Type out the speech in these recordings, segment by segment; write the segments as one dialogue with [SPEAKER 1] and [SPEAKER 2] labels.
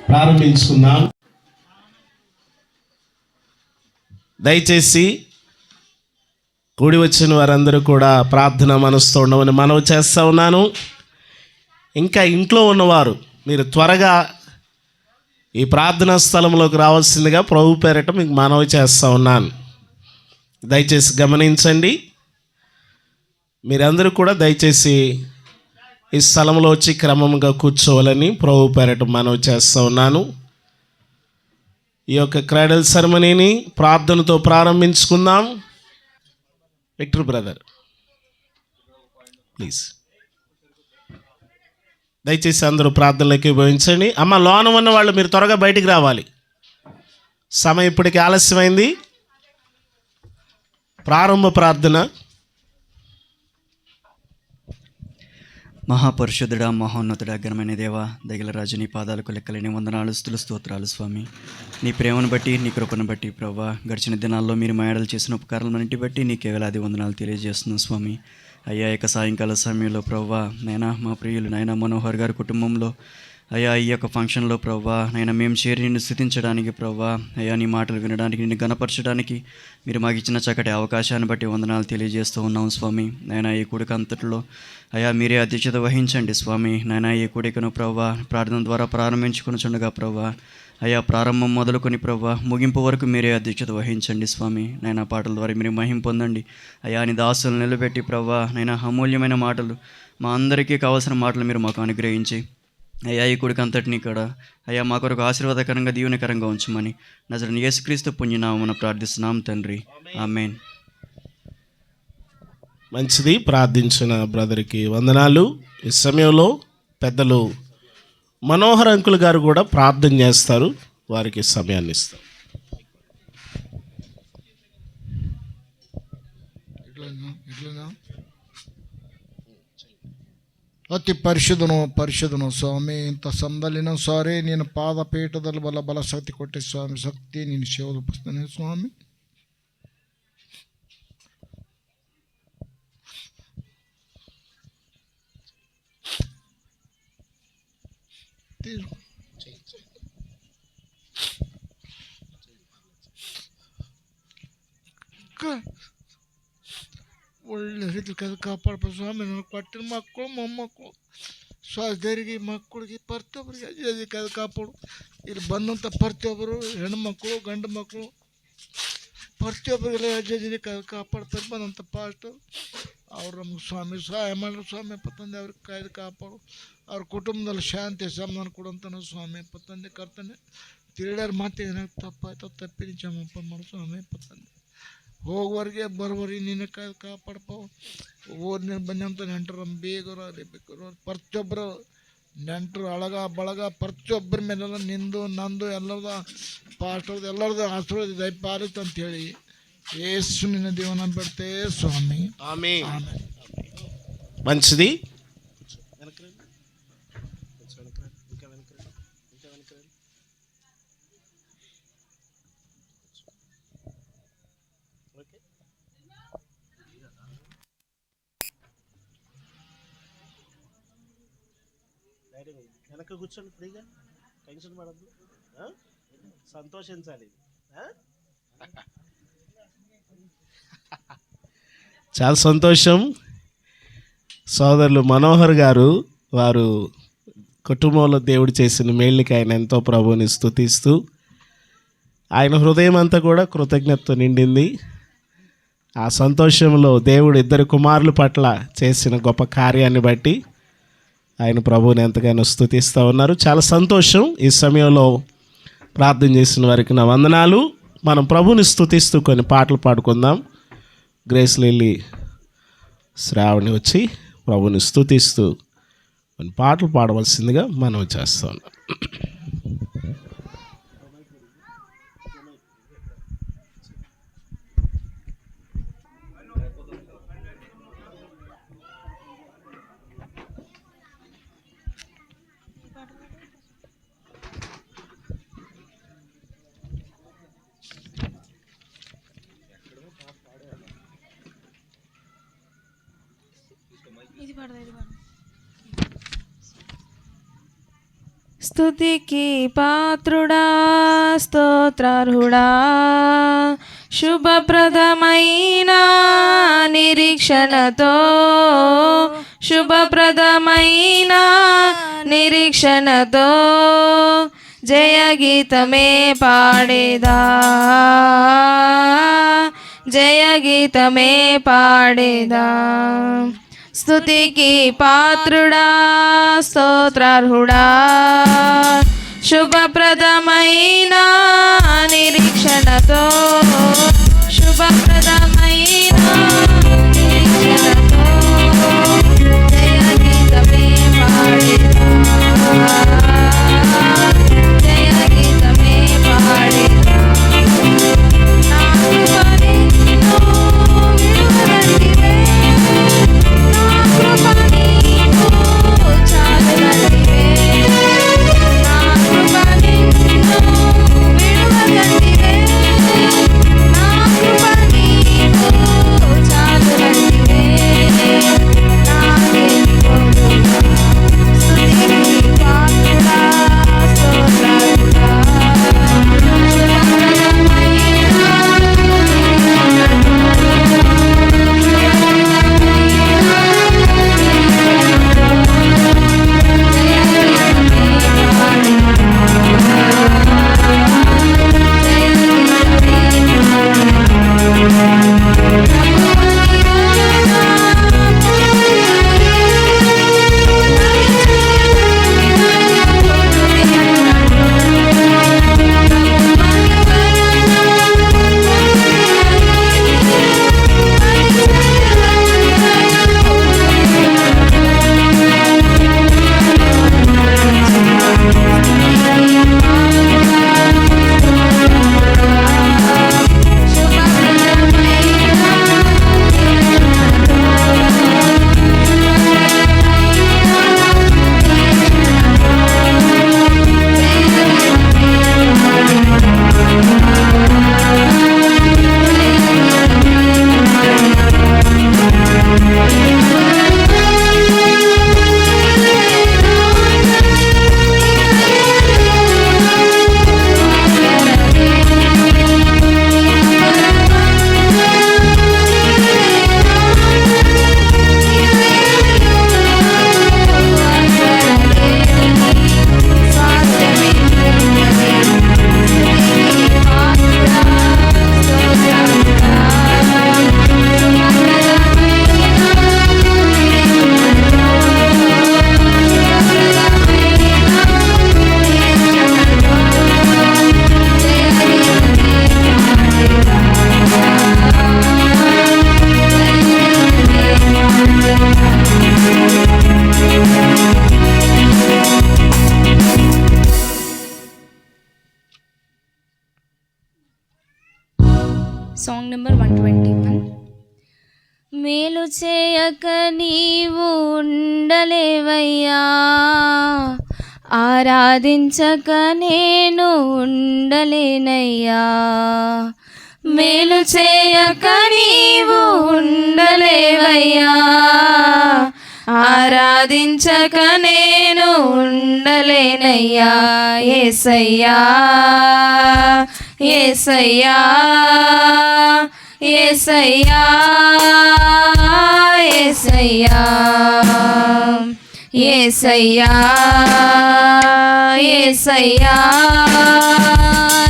[SPEAKER 1] ప్రారంభించుకుందాం. దయచేసి కూడి వచ్చిన వారందరూ కూడా ప్రార్థన మనసుతో ఉండమని మనవి చేస్తూ ఉన్నాను. ఇంకా ఇంట్లో ఉన్నవారు మీరు త్వరగా ఈ ప్రార్థనా స్థలంలోకి రావాల్సిందిగా ప్రభు పేరట మీకు మనవి చేస్తూ ఉన్నాను. దయచేసి గమనించండి. మీరందరూ కూడా దయచేసి ఈ స్థలంలో వచ్చి క్రమంగా కూర్చోవాలని ప్రభు పేరట మనవి చేస్తూ ఉన్నాను. ఈ యొక్క క్రైడల్ సెరమనీని ప్రార్థనతో ప్రారంభించుకుందాం. Victor brother please. దయచేసి అందరూ ప్రార్థనలోకి ఉపయోగించండి. అమ్మ, లోన ఉన్న వాళ్ళు మీరు త్వరగా బయటికి రావాలి. సమయం ఇప్పటికి ఆలస్యమైంది. ప్రారంభ ప్రార్థన.
[SPEAKER 2] మహాపరిశుద్ధుడా, మహోన్నతుడా, ఘనమైన దేవా, దగిల రాజు, నీ పాదాలకు లెక్కలేని వందనాలు, స్తుతులు, స్తోత్రాలు స్వామి. నీ ప్రేమను బట్టి, నీ కృపను బట్టి ప్రభా, గడిచిన దినాల్లో మీరు మాయడలు చేసిన ఉపకారాలన్నింటి బట్టి నీకే వేలాది వందనాలు తెలియజేస్తున్నాం స్వామి. అయ్యా, ఇక సాయంకాల సమయంలో ప్రభా నైనా మా ప్రియులు నైనా మనోహర్ గారి కుటుంబంలో అయ్యా ఈ యొక్క ఫంక్షన్లో ప్రభా నైనా మేము చేరి నిన్ను స్తుతించడానికి ప్రభా అయ్యా నీ మాటలు వినడానికి, నిన్ను గణపరచడానికి మీరు మాకు ఇచ్చిన చక్కటి అవకాశాన్ని బట్టి వందనాలు తెలియజేస్తూ ఉన్నాం స్వామి. నైనా ఈ కూడిక అంతటిలో అయ్యా మీరే అధ్యక్షత వహించండి స్వామి. నైనా ఈ కూడికను ప్రభా ప్రార్థన ద్వారా ప్రారంభించుకునిచుండగా ప్రభా అయ్యా ప్రారంభం మొదలుకొని ప్రభా ముగింపు వరకు మీరే అధ్యక్షత వహించండి స్వామి. నైనా పాటల ద్వారా మీరు మహిమ పొందండి అయ్యా. నీ దాసులు నిలబెట్టి ప్రభా నైనా అమూల్యమైన మాటలు, మా అందరికీ కావాల్సిన మాటలు మీరు మాకు అనుగ్రహించి అయ్యా ఈ కూడిక అంతటినీ కూడా అయ్యా మా కొరకు ఆశీర్వాదకరంగా, దీవెనకరంగా ఉంచమని నజరేయుడైన యేసుక్రీస్తు పుణ్యనామమున ప్రార్థిస్తున్నాం తండ్రి, ఆమేన్.
[SPEAKER 1] మంచిది. ప్రార్థించిన బ్రదర్కి వందనాలు. ఈ సమయంలో పెద్దలు మనోహర్ అంకుల్ గారు కూడా ప్రార్థన చేస్తారు. వారికి సమయాన్ని ఇస్తాం.
[SPEAKER 3] ಅತಿ ಪರಿಶುದ್ಧನು ಸ್ವಾಮಿ, ಇಂಥ ಸಂದಲ್ಲಿನ ಸಾರಿ ನೀನು ಪಾದಪೀಠದಲ್ಲಿ ಬಲ ಶಕ್ತಿ ಕೊಟ್ಟೆ ಸ್ವಾಮಿ. ಶಕ್ತಿ ನೀನು ಸೇವನೆ ಸ್ವಾಮಿ. ಒಳ್ಳೆ ರೀತಿ ಕಾಪಾಡ್ಪ ಸ್ವಾಮಿ. ನನಗೆ ಕೊಟ್ಟಿನ ಮಕ್ಕಳು, ಮೊಮ್ಮಕ್ಕಳು, ಸ್ವಾಧೀರಿಗೆ ಮಕ್ಕಳಿಗೆ ಪ್ರತಿಯೊಬ್ಬರಿಗೆ ಅಜ್ಜಿ ಕಾಪಾಡು. ಇಲ್ಲಿ ಬಂದಂಥ ಪ್ರತಿಯೊಬ್ಬರು ಹೆಣ್ಮಕ್ಳು, ಗಂಡು ಮಕ್ಕಳು, ಪ್ರತಿಯೊಬ್ಬರಿಗೆಲ್ಲ ಅಜ್ಜಿ ಕಾಪಾಡ್ತಾರೆ. ಬಂದಂಥ ಪಾಸ್ಟರ್ ಅವ್ರು ನಮ್ಗೆ ಸ್ವಾಮಿ ಸಹಾಯ ಮಾಡ್ರು ಸ್ವಾಮಿ. ತಂದೆ ಅವ್ರಿಗೆ ಕಾಯ್ದು ಕಾಪಾಡು. ಅವ್ರ ಕುಟುಂಬದಲ್ಲಿ ಶಾಂತಿ ಸಮಾಧಾನ ಕೊಡುವಂತಾನು ಸ್ವಾಮಿ. ತಂದೆ ಕರ್ತನೆ ತಿಳಿದಾರ ಮಾತು ಏನಾಗ ತಪ್ಪಾಯ್ತು ತಪ್ಪಿನ ಕ್ಷಮಪ ಮಾಡು ಸ್ವಾಮಿ. ತಂದೆ ಹೋಗುವವರೆಗೆ ಬರುವವರೆಗೆ ನೀನು ಕಾಪಾಡಪ್ಪ. ಓದಿ ಬಂದಂಥ ನೆಂಟರು ಬೇಗರು ಅಲ್ಲಿ ಬೇಕರು ಪ್ರತಿಯೊಬ್ಬರು ನೆಂಟರು ಅಳಗ ಬಳಗ ಪ್ರತಿಯೊಬ್ಬರ ಮೇಲೆಲ್ಲ ನಿಂದು ನಂದು ಎಲ್ಲರದ ಪಾಸ್ಟರ್ದು ಎಲ್ಲರದು ಆಶೀರ್ವಾದ ದಯಪಾಲಿತು ಅಂತೇಳಿ ಯೇಸು ನಿನ್ನ ದೇವನ ಬಿಡ್ತೇ ಸ್ವಾಮಿ.
[SPEAKER 1] ಆಮೆನ್. మంచిది. వెనక కూర్చోండి ఫ్రీగా, టెన్షన్ పడద్దు, సంతోషించాలి. చాలా సంతోషం. సోదరులు మనోహర్ గారు వారు కుటుంబంలో దేవుడు చేసిన మేళ్ళకి ఆయన ఎంతో ప్రభువుని స్తుతిస్తూ, ఆయన హృదయం అంతా కూడా కృతజ్ఞతతో నిండింది. ఆ సంతోషంలో దేవుడు ఇద్దరు కుమారుల పట్ల చేసిన గొప్ప కార్యాన్ని బట్టి ఆయన ప్రభువుని ఎంతగానో స్తుతిస్తూ ఉన్నారు. చాలా సంతోషం. ఈ సమయంలో ప్రార్థన చేసిన వారికి నా వందనాలు. మనం ప్రభువుని స్తుతిస్తూ కొన్ని పాటలు పాడుకుందాం. గ్రేస్ లిల్లీ శ్రావణి వచ్చి ప్రభువుని స్తుతిస్తూ కొన్ని పాటలు పాడవలసిందిగా మనం చేస్తూ ఉన్నాం.
[SPEAKER 4] ఇది పడదా ఇది పడ స్తుతికి పాత్రుడా స్తోత్రార్హుడా శుభప్రదమైన నిరీక్షణతో శుభప్రదమైన నిరీక్షణతో జయగీతమే పాడేదా జయగీతమే పాడేదా స్తుతికి పాత్రుడా స్తోత్రార్హుడా శుభప్రదమైన నిరీక్షణతో శుభప్రదమైన నిరీక్షణతో జయగీతమే పాడేదా జయగీతమే పాడేదా నా కృప నిన్ను విడువదంటివే
[SPEAKER 5] Song number 121. మేలు చేయక నీవు ఉండలేవయ్యా ఆరాధించక నేను ఉండలేనయ్యా మేలు చేయక నీవు ఉండలేవయ్యా ఆరాధించక నేను ఉండలేనయ్యా యేసయ్యా యేసయ్యా యేసయ్యా యేసయ్యా యేసయ్యా యేసయ్యా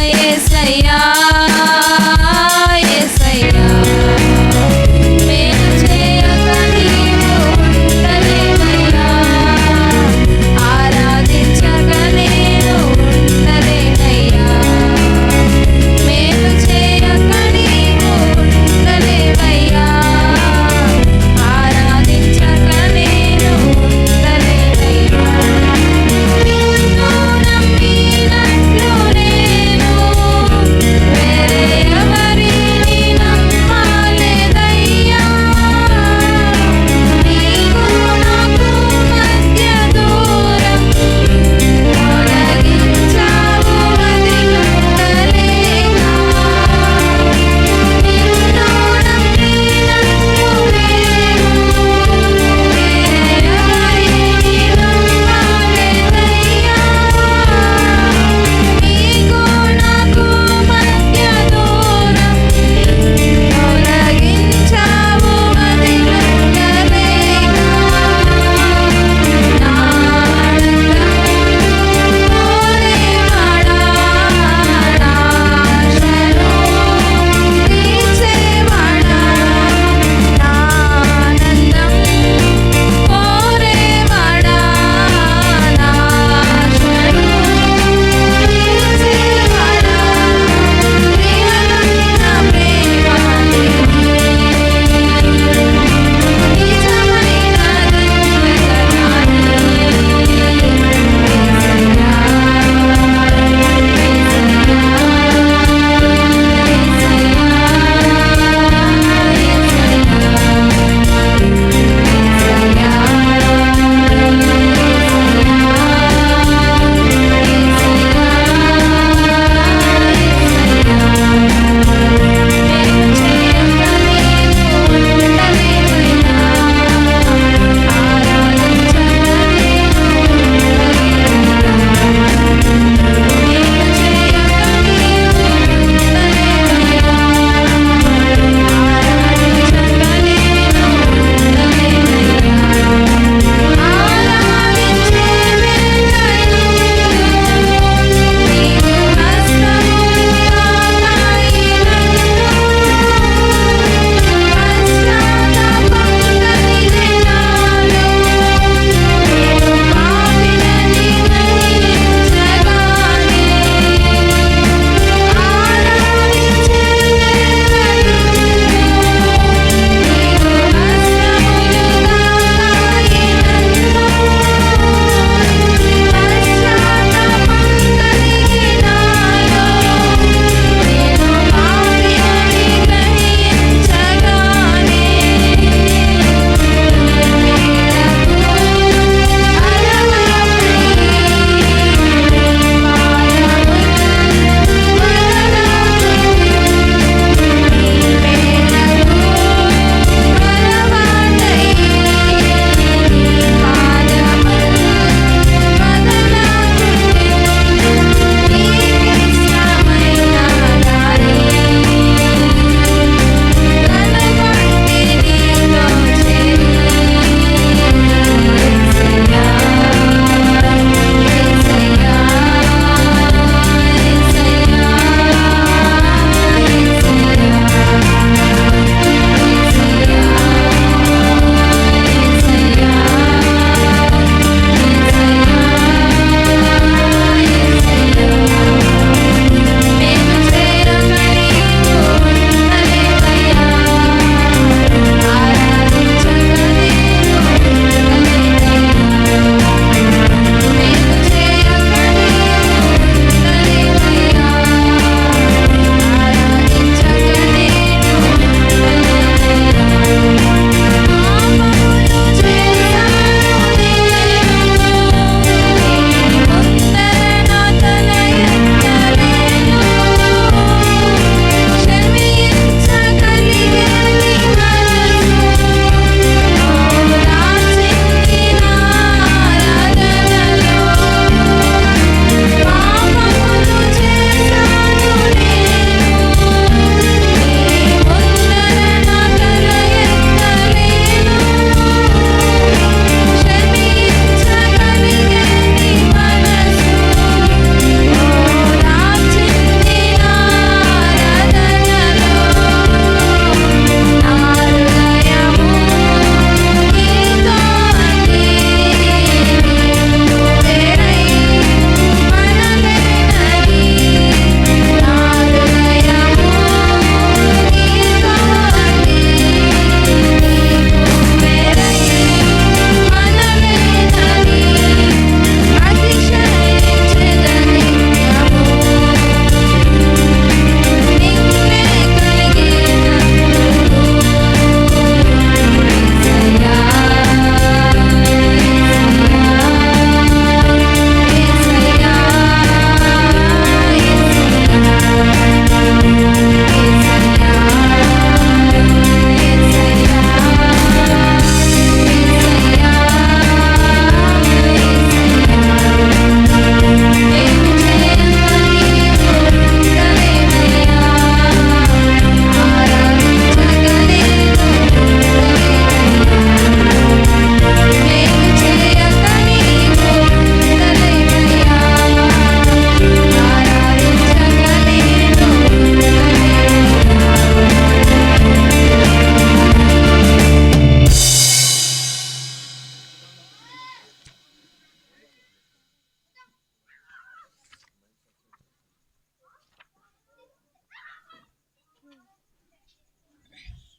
[SPEAKER 5] యేసయ్యా యేసయ్యా మేలు చేయక నీవు ఉండలేవయ్యా ఆరాధించక నేను ఉండలేనయ్యా మేలు చేయక నీవు ఉండలేవయ్యా ఆరాధించక నేను ఉండలేనయ్యా నిన్ను నమ్మినట్లు నేను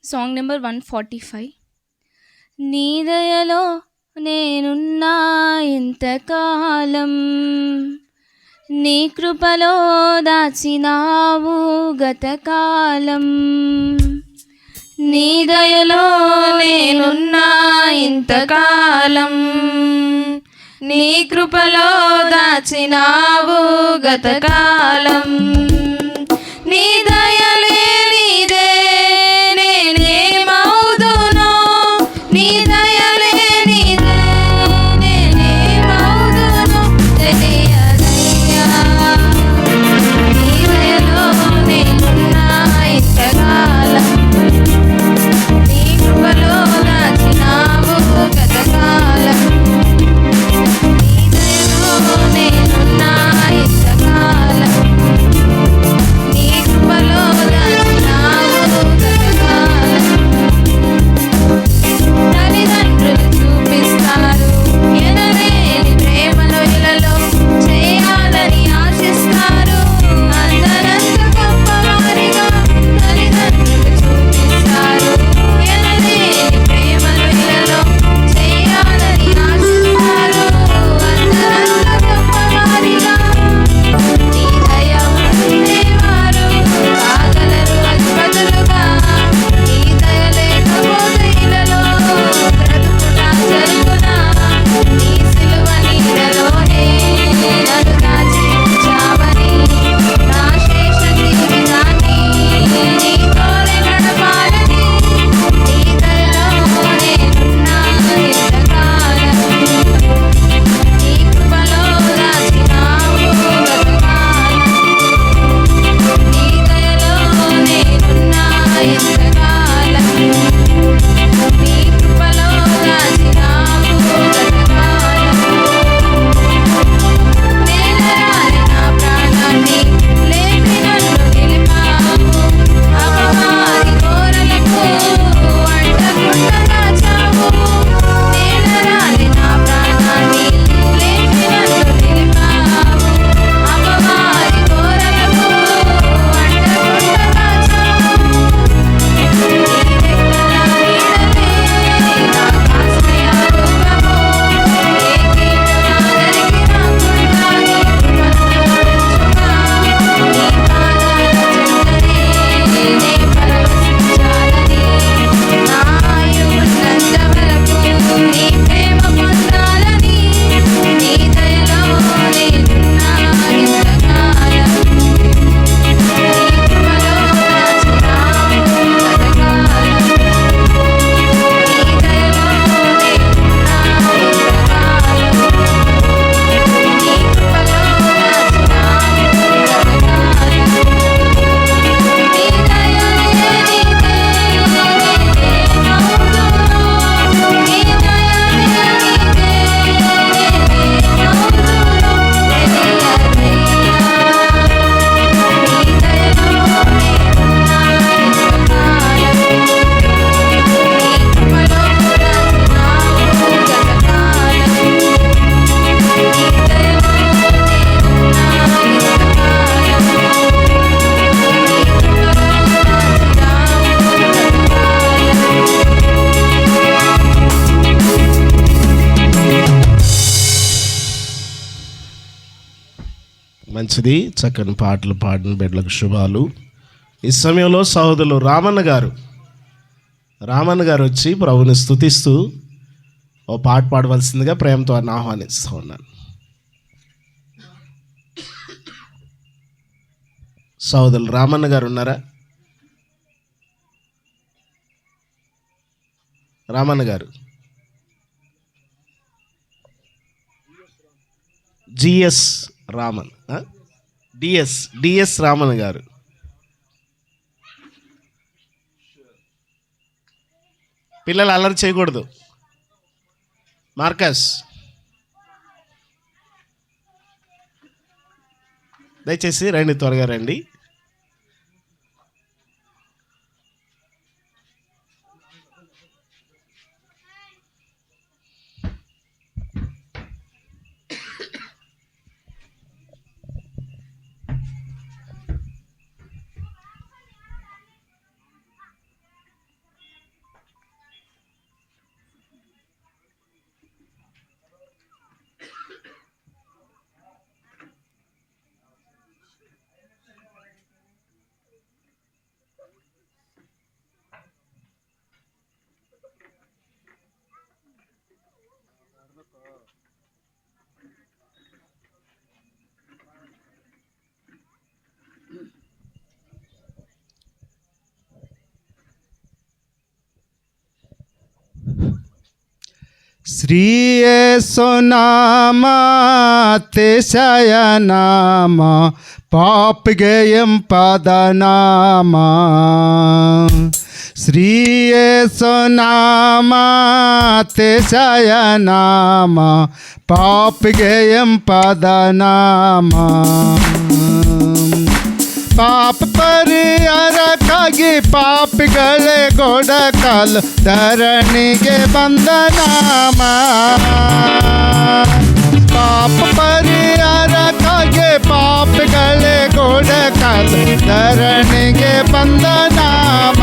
[SPEAKER 5] సాంగ్ నెంబర్ 145. నీ దయలో నేనున్నా ఇంతకాలం, నీ కృపలో దాచినావు గతకాలం. నీ దయలో నేనున్నా ఇంతకాలం, నీ కృపలో దాచినావు గతకాలం. నీ దయలే నీదే నేనేమవుదునో, నీ దయలే నీదే నేనేమవుదునో తెలియదయ్యా. నీ దయలో నేనున్నా ఇంతకాలం, నీ కృపలో దాచినావు గతకాలం. నీ దయలో నేనున్నా ఇంతకాలం, నీ కృపలో దాచినావు గతకాలం. తల్లిదండ్రులు చూపిస్తారు ఎనలేని ప్రేమను ఇలలో చేయాలని ఆశిస్తారు. అందరంత గొప్పవారిగా తల్లిదండ్రులు చూపిస్తారు ఎనలేని ప్రేమను ఇలలో చేయాలని ఆశిస్తారు. అందరంత గొప్పవారిగా నీ దయ ఉండేవారు కాగలరు అధిపతులుగా. నీ దయ లేకపోతే ఇలలో బ్రతుకుట జరుగునా. నీ సిలువ నీడలోనే నన్ను దాచి ఉంచావని, నా శేష జీవితాన్ని నీతోనే గడపాలని. నీ దయలో నేనున్నా ఇంతకాలం, నీ కృపలో దాచినావు గతకాలం. నీ దయలో నేనున్నా ఇంతకాలం, నీ కృపలో దాచినావు గతకాలం. నేలరాని నా ప్రాణాన్ని లేపి నన్ను నిలిపావు, అపవాది కోరలకు అంటకుండా దాచావు. నేలరాని నా ప్రాణాన్ని లేపి నన్ను నిలిపావు, అపవాది కోరలకు అంటకుండా దాచావు. నీ రెక్కల నీడలే నాకు ఆశ్రయదుర్గము, ఏ కీడు నా దరికి రాకుండా నీ కృపను తోడుచుగా. నీ పాదాల చెంతనే నే పరవశించాలని, నా ఆయువున్నంత వరకు నీ ప్రేమ పొందాలని. నీ దయలో నేనున్నా ఇంతకాలం, నీ కృపలో దాచినావు గతకాలం. నీ దయలో నేనున్నా ఇంతకాలం, నీ కృపలో దాచినావు గతకాలం. నీ దయలే నీదే నేనేమవుదునో, నీ దయలే నీదే నేనేమవుదునో తెలియదయ్యా. నీ దయలో నేనున్నా ఇంతకాలం, నీ కృపలో దాచినావు గతకాలం. నీ దయలో నేనున్నా ఇంతకాలం, నీ కృపలో దాచినావు గతకాలం.
[SPEAKER 1] మంచిది. చక్కని పాటలు పాడిన బిడ్డలకు శుభాలు. ఈ సమయంలో సహోదరులు రామన్న గారు వచ్చి ప్రభుని స్తుతిస్తూ ఓ పాట పాడవలసిందిగా ప్రేమతో వారిని ఆహ్వానిస్తూ ఉన్నాను. సహోదరులు రామన్న గారు ఉన్నారా? రామన్న గారు, జిఎస్ రామన్, డిఎస్ రామన్ గారు. పిల్లలు అల్లరి చేయకూడదు. మార్కస్, దయచేసి రండి, త్వరగా రండి.
[SPEAKER 6] ಶ್ರೀಯೇಸುನಾಮ ಅತಿಶಯನಾಮ ಪಾಪಿಗೆ ಎಂಪದನಾಮ ಶ್ರೀಯೇಸುನಾಮ ಅತಿಶಯನಾಮ ಪಾಪಿಗೆ ಎಂಪದನಾಮ ಪಾಪ ಪರಿಹಾರಕ್ಕಾಗಿ ಪಾಪಿಗಳೇ ಗೊಡಕಲು ಧರಣಿಗೆ ಬಂದ ನಾಮ ಪಾಪ ಪರಿಹಾರಕ್ಕಾಗಿ ಪಾಪಿಗಳೇ ಗೊಡಕಲು ಧರಣಿಗೆ ಬಂದ ನಾಮ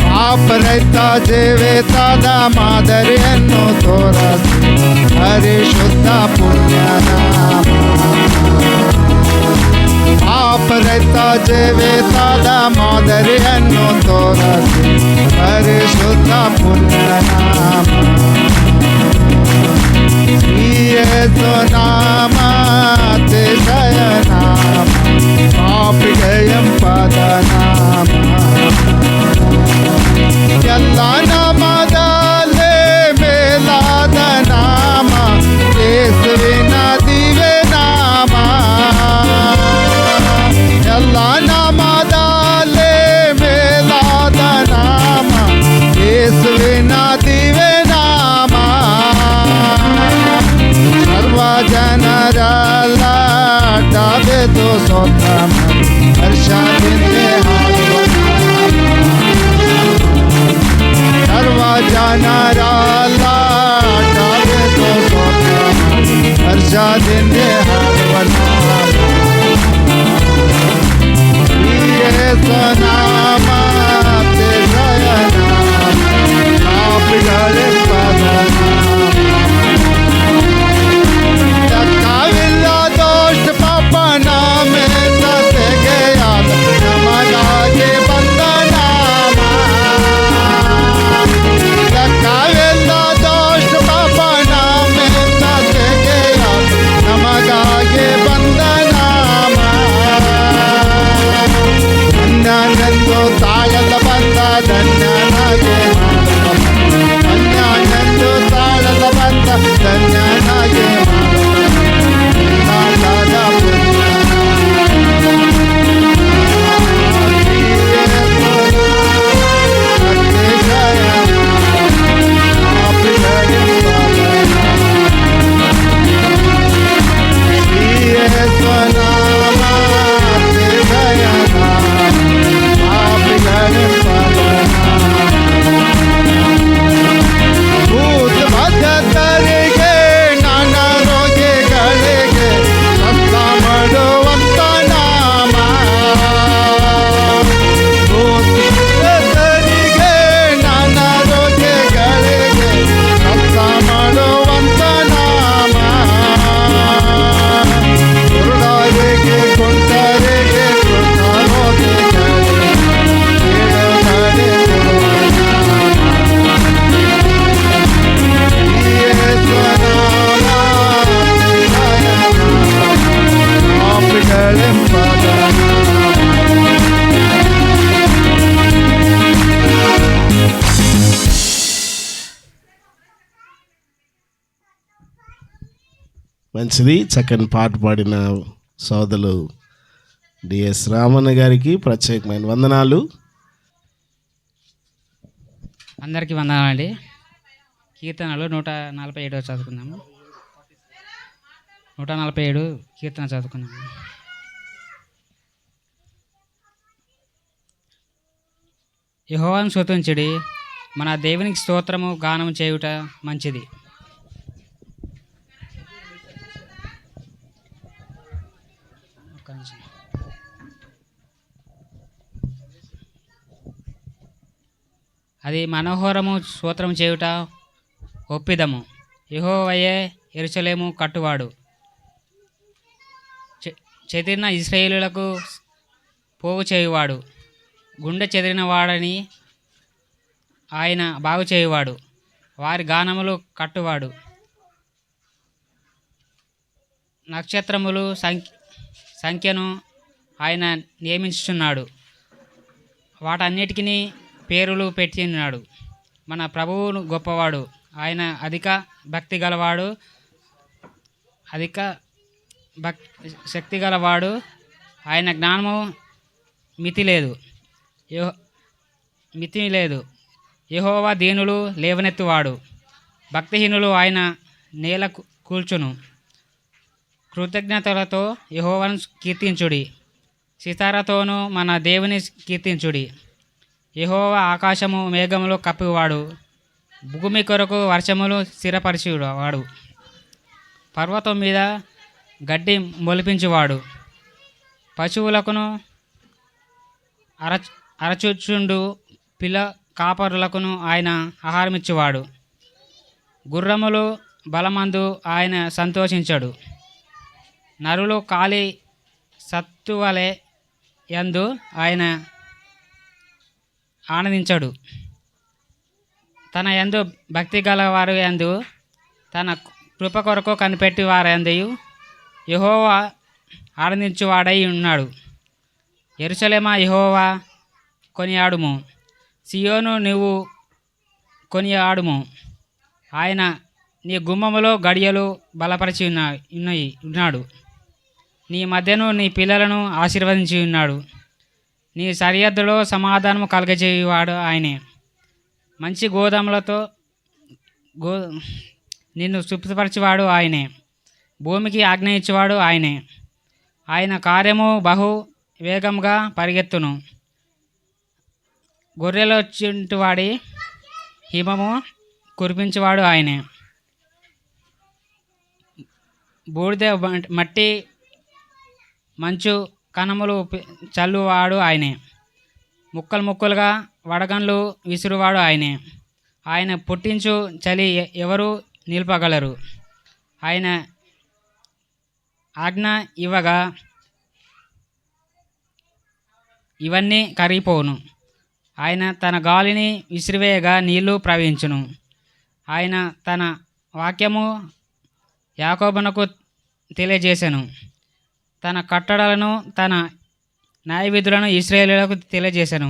[SPEAKER 6] ಪಾಪರಹಿತ ಜೀವಿತದ ಮಾದರಿಯನ್ನು ತೋರಿಸಿ ಪರಿಶುದ್ಧ ಪುಣ್ಯನಾಮ ಪಾಪರಹಿತ ಜೀವಿತದ ಮಾದರಿಯನ್ನು ತೋರಿಸಿ ಪರಿಶುದ್ಧ ಪುಣ್ಯನಾಮ ಶ್ರೀಯೇಸುನಾಮ ಅತಿಶಯನಾಮ ಪಾಪಿಗೆ ಎಂಪದನಾಮ ಎಲ್ಲ ನಾಮದಲ್ಲೇ ಮೇಲಾದ ನಾಮ ಯೇಸುವಿನ ದಿವ್ಯ ನಾಮ ಎಲ್ಲ ನಾಮದಲ್ಲೇ ಮೇಲಾದ ನಾಮ ಯೇಸುವಿನ ದಿವ್ಯ ನಾಮ ಸರ್ವ ಜನರಲ್ಲ ಡಾಬೆದು ಸೋತ್ರ ಹರ್ಷದಿಂದ ಹಾಡುವ ಸರ್ವ ಜನರಲ್ಲ ಡಾಬೆದು ಸೋತ್ರ ಹರ್ಷದಿಂದ ಹಾಡುವ ಶ್ರೀಯೇಸುನಾಮ ಅತಿಶಯನಾಮ ಪಾಪಿಗಳೇ ಲೆಕ್ಕವಿಲ್ಲ ದೋಷ ಪಾಪ ನಾಮೇತ ತೆಗೆಯಾದ ನಮಗಾಗಿ ಬಂದ ನಾಮ ಲೆಕ್ಕವಿಲ್ಲ ದೋಷ ಪಾಪ ನಾಮೇತ ತೆಗೆಯಾದ ನಮಗಾಗಿ ಬಂದ ನಾಮ ಧನ್ಯನೆಂದು ತಾಳಲ ಬಂದ ಧನ್ಯನಾಗೆ ಧನ್ಯನೆಂದು ತಾಳಲ ಬಂದ ಧನ್ಯನಾಗೆ ಭೂತ ಭದ್ರರಿಗೆ ನನ್ನ ರೋಗಿಗಳಿಗೆ ಸ್ವಸ್ಥ ಮಾಡುವಂತ ನಾಮ ಭೂತ ಭದ್ರರಿಗೆ ನನ್ನ ರೋಗಿಗಳಿಗೆ ಸ್ವಸ್ಥ ಮಾಡುವಂತ ನಾಮ ಕುರುಡರಿಗೆ ಕುಂಟರಿಗೆ ಕೃತರೋಗಿಗಳಿಗೆ ಬಿಡುಗಡೆ ಕೊಡುವ
[SPEAKER 1] మంచిది. చక్కని పాట పాడిన సోదరులు డిఎస్ రామన్న గారికి ప్రత్యేకమైన వందనాలు.
[SPEAKER 7] అందరికీ వందనాలండి. కీర్తనలు 147 చదువుకుందాము. 147 కీర్తన చదువుకుందాము. యెహోవాను స్తుతించుడి, మన దేవునికి స్తోత్రము గానం చేయుట మంచిది. ఒక్క నిమిషం. అది మనోహరము స్తోత్రం చేయుట ఒప్పిదము. యెహోవాయే యెరూషలేము కట్టువాడు. చెదిరిన ఇశ్రాయేలులకు పోగు చేయువాడు. గుండె చెదిరిన వాడని ఆయన బాగు చేయువాడు. వారి గానములు కట్టువాడు. నక్షత్రములు సంఖ్యను ఆయన నియమించుచున్నాడు. వాటన్నిటికీ పేరులు పెట్టినాడు. మన ప్రభువును గొప్పవాడు. ఆయన అధిక భక్తి గలవాడు, అధిక శక్తి గలవాడు. ఆయన జ్ఞానము మితి లేదు. యెహోవా దీనులు లేవనెత్తువాడు, భక్తిహీనులు ఆయన నేల కూల్చును. కృతజ్ఞతలతో యెహోవాను కీర్తించుడి, సితారతోనూ మన దేవుని కీర్తించుడి. యెహోవా ఆకాశము మేఘములు కప్పివాడు, భూమి కొరకు వర్షములు స్థిరపరిచేవాడు. పర్వతం మీద గడ్డి మొలిపించువాడు, పశువులకును అరచుచుండు పిల్ల కాపరులకును ఆయన ఆహారమిచ్చువాడు. గుర్రములు బలమందు ఆయన సంతోషించడు, నరులు కాలి సత్తువలే యందు ఆయన ఆనందించడు. తన యందు భక్తి గలవారు యందు తన కృప కొరకు కనిపెట్టి వారందయు యెహోవా ఆనందించువాడై ఉన్నాడు. యెరూషలేమా యెహోవా కొనియాడుము, సియోను నీవు కొనియాడుము. ఆయన నీ గుమ్మములో గడియలు బలపరిచి ఉన్నాడు. నీ మధ్యను నీ పిల్లలను ఆశీర్వదించి ఉన్నాడు. నీ సరిహద్దులో సమాధానము కలగజేయువాడు ఆయనే. మంచి గోధుమలతో నిన్ను తృప్తిపరచేవాడు ఆయనే. భూమికి ఆజ్ఞ ఇచ్చేవాడు ఆయనే. ఆయన కార్యము బహు వేగంగా పరిగెత్తును. గొర్రెలొచ్చింటివాడి హిమము కురిపించేవాడు ఆయనే. బూడిద మట్టి మంచు కణములు చల్లువాడు ఆయనే. ముక్కలు ముక్కలుగా వడగండ్లు విసురువాడు ఆయనే. ఆయన పుట్టించు చలి ఎవరు నిలుపగలరు? ఆయన ఆజ్ఞ ఇవ్వగా ఇవన్నీ కరిగిపోవును. ఆయన తన గాలిని విసిరివేయగా నీళ్లు ప్రవహించును. ఆయన తన వాక్యము యాకోబునకు తెలియజేసెను. తన కట్టడలను తన న్యాయవిధులను ఇశ్రాయేలులకు తెలియజేసెను.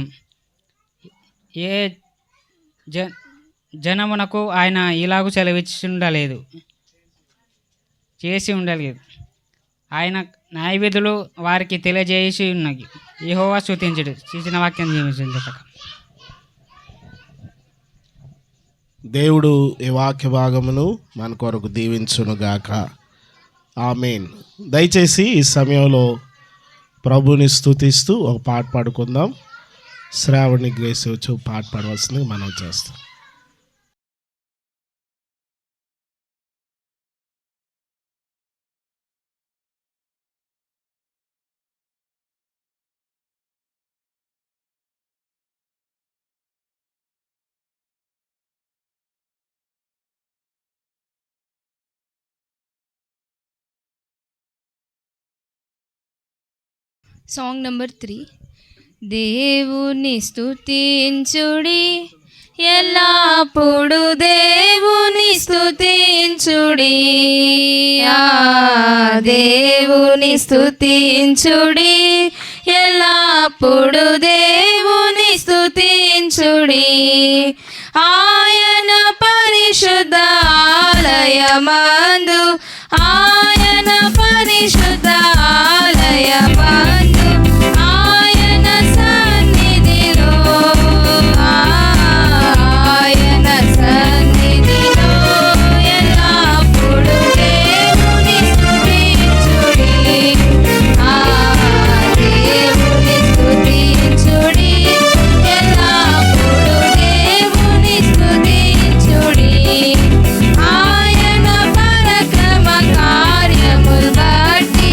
[SPEAKER 7] ఏ జనమునకు ఆయన ఇలాగూ చేసి ఉండలేదు. ఆయన న్యాయవిధులు వారికి తెలియజేసి ఉన్నది. యెహోవా స్తుతించుడు. చిన్న వాక్యం జీవించు.
[SPEAKER 1] దేవుడు ఈ వాక్య భాగమును మన కొరకు దీవించునుగాక. ఆమేన్. దయచేసి ఈ సమయంలో ప్రభుని స్తుతిస్తూ ఒక పాట పాడుకుందాం. శ్రావణి గ్రేస్ వచ్చి పాట పాడవలసింది మనం చేస్తాం.
[SPEAKER 5] Song number 3. దేవుని స్తుతించుడి, ఎల్లప్పుడు దేవుని స్తుతించుడి. దేవుని స్తుతించుడి, ఎల్లప్పుడు దేవుని స్తుతించుడి. ఆయన పరిశుద్ధ ఆలయమందు, ఆయన పరిశుద్ధ ఆలయమందు, ఆయన సన్నిధిలో, ఆయన సన్నిధిలో ఎల్లప్పుడు దేవుని స్తుతించుడి. దేవుని స్తుతించుడి, ఎల్లప్పుడు దేవుని స్తుతించుడి. ఆయన పరక్రమ కార్యములు బట్టి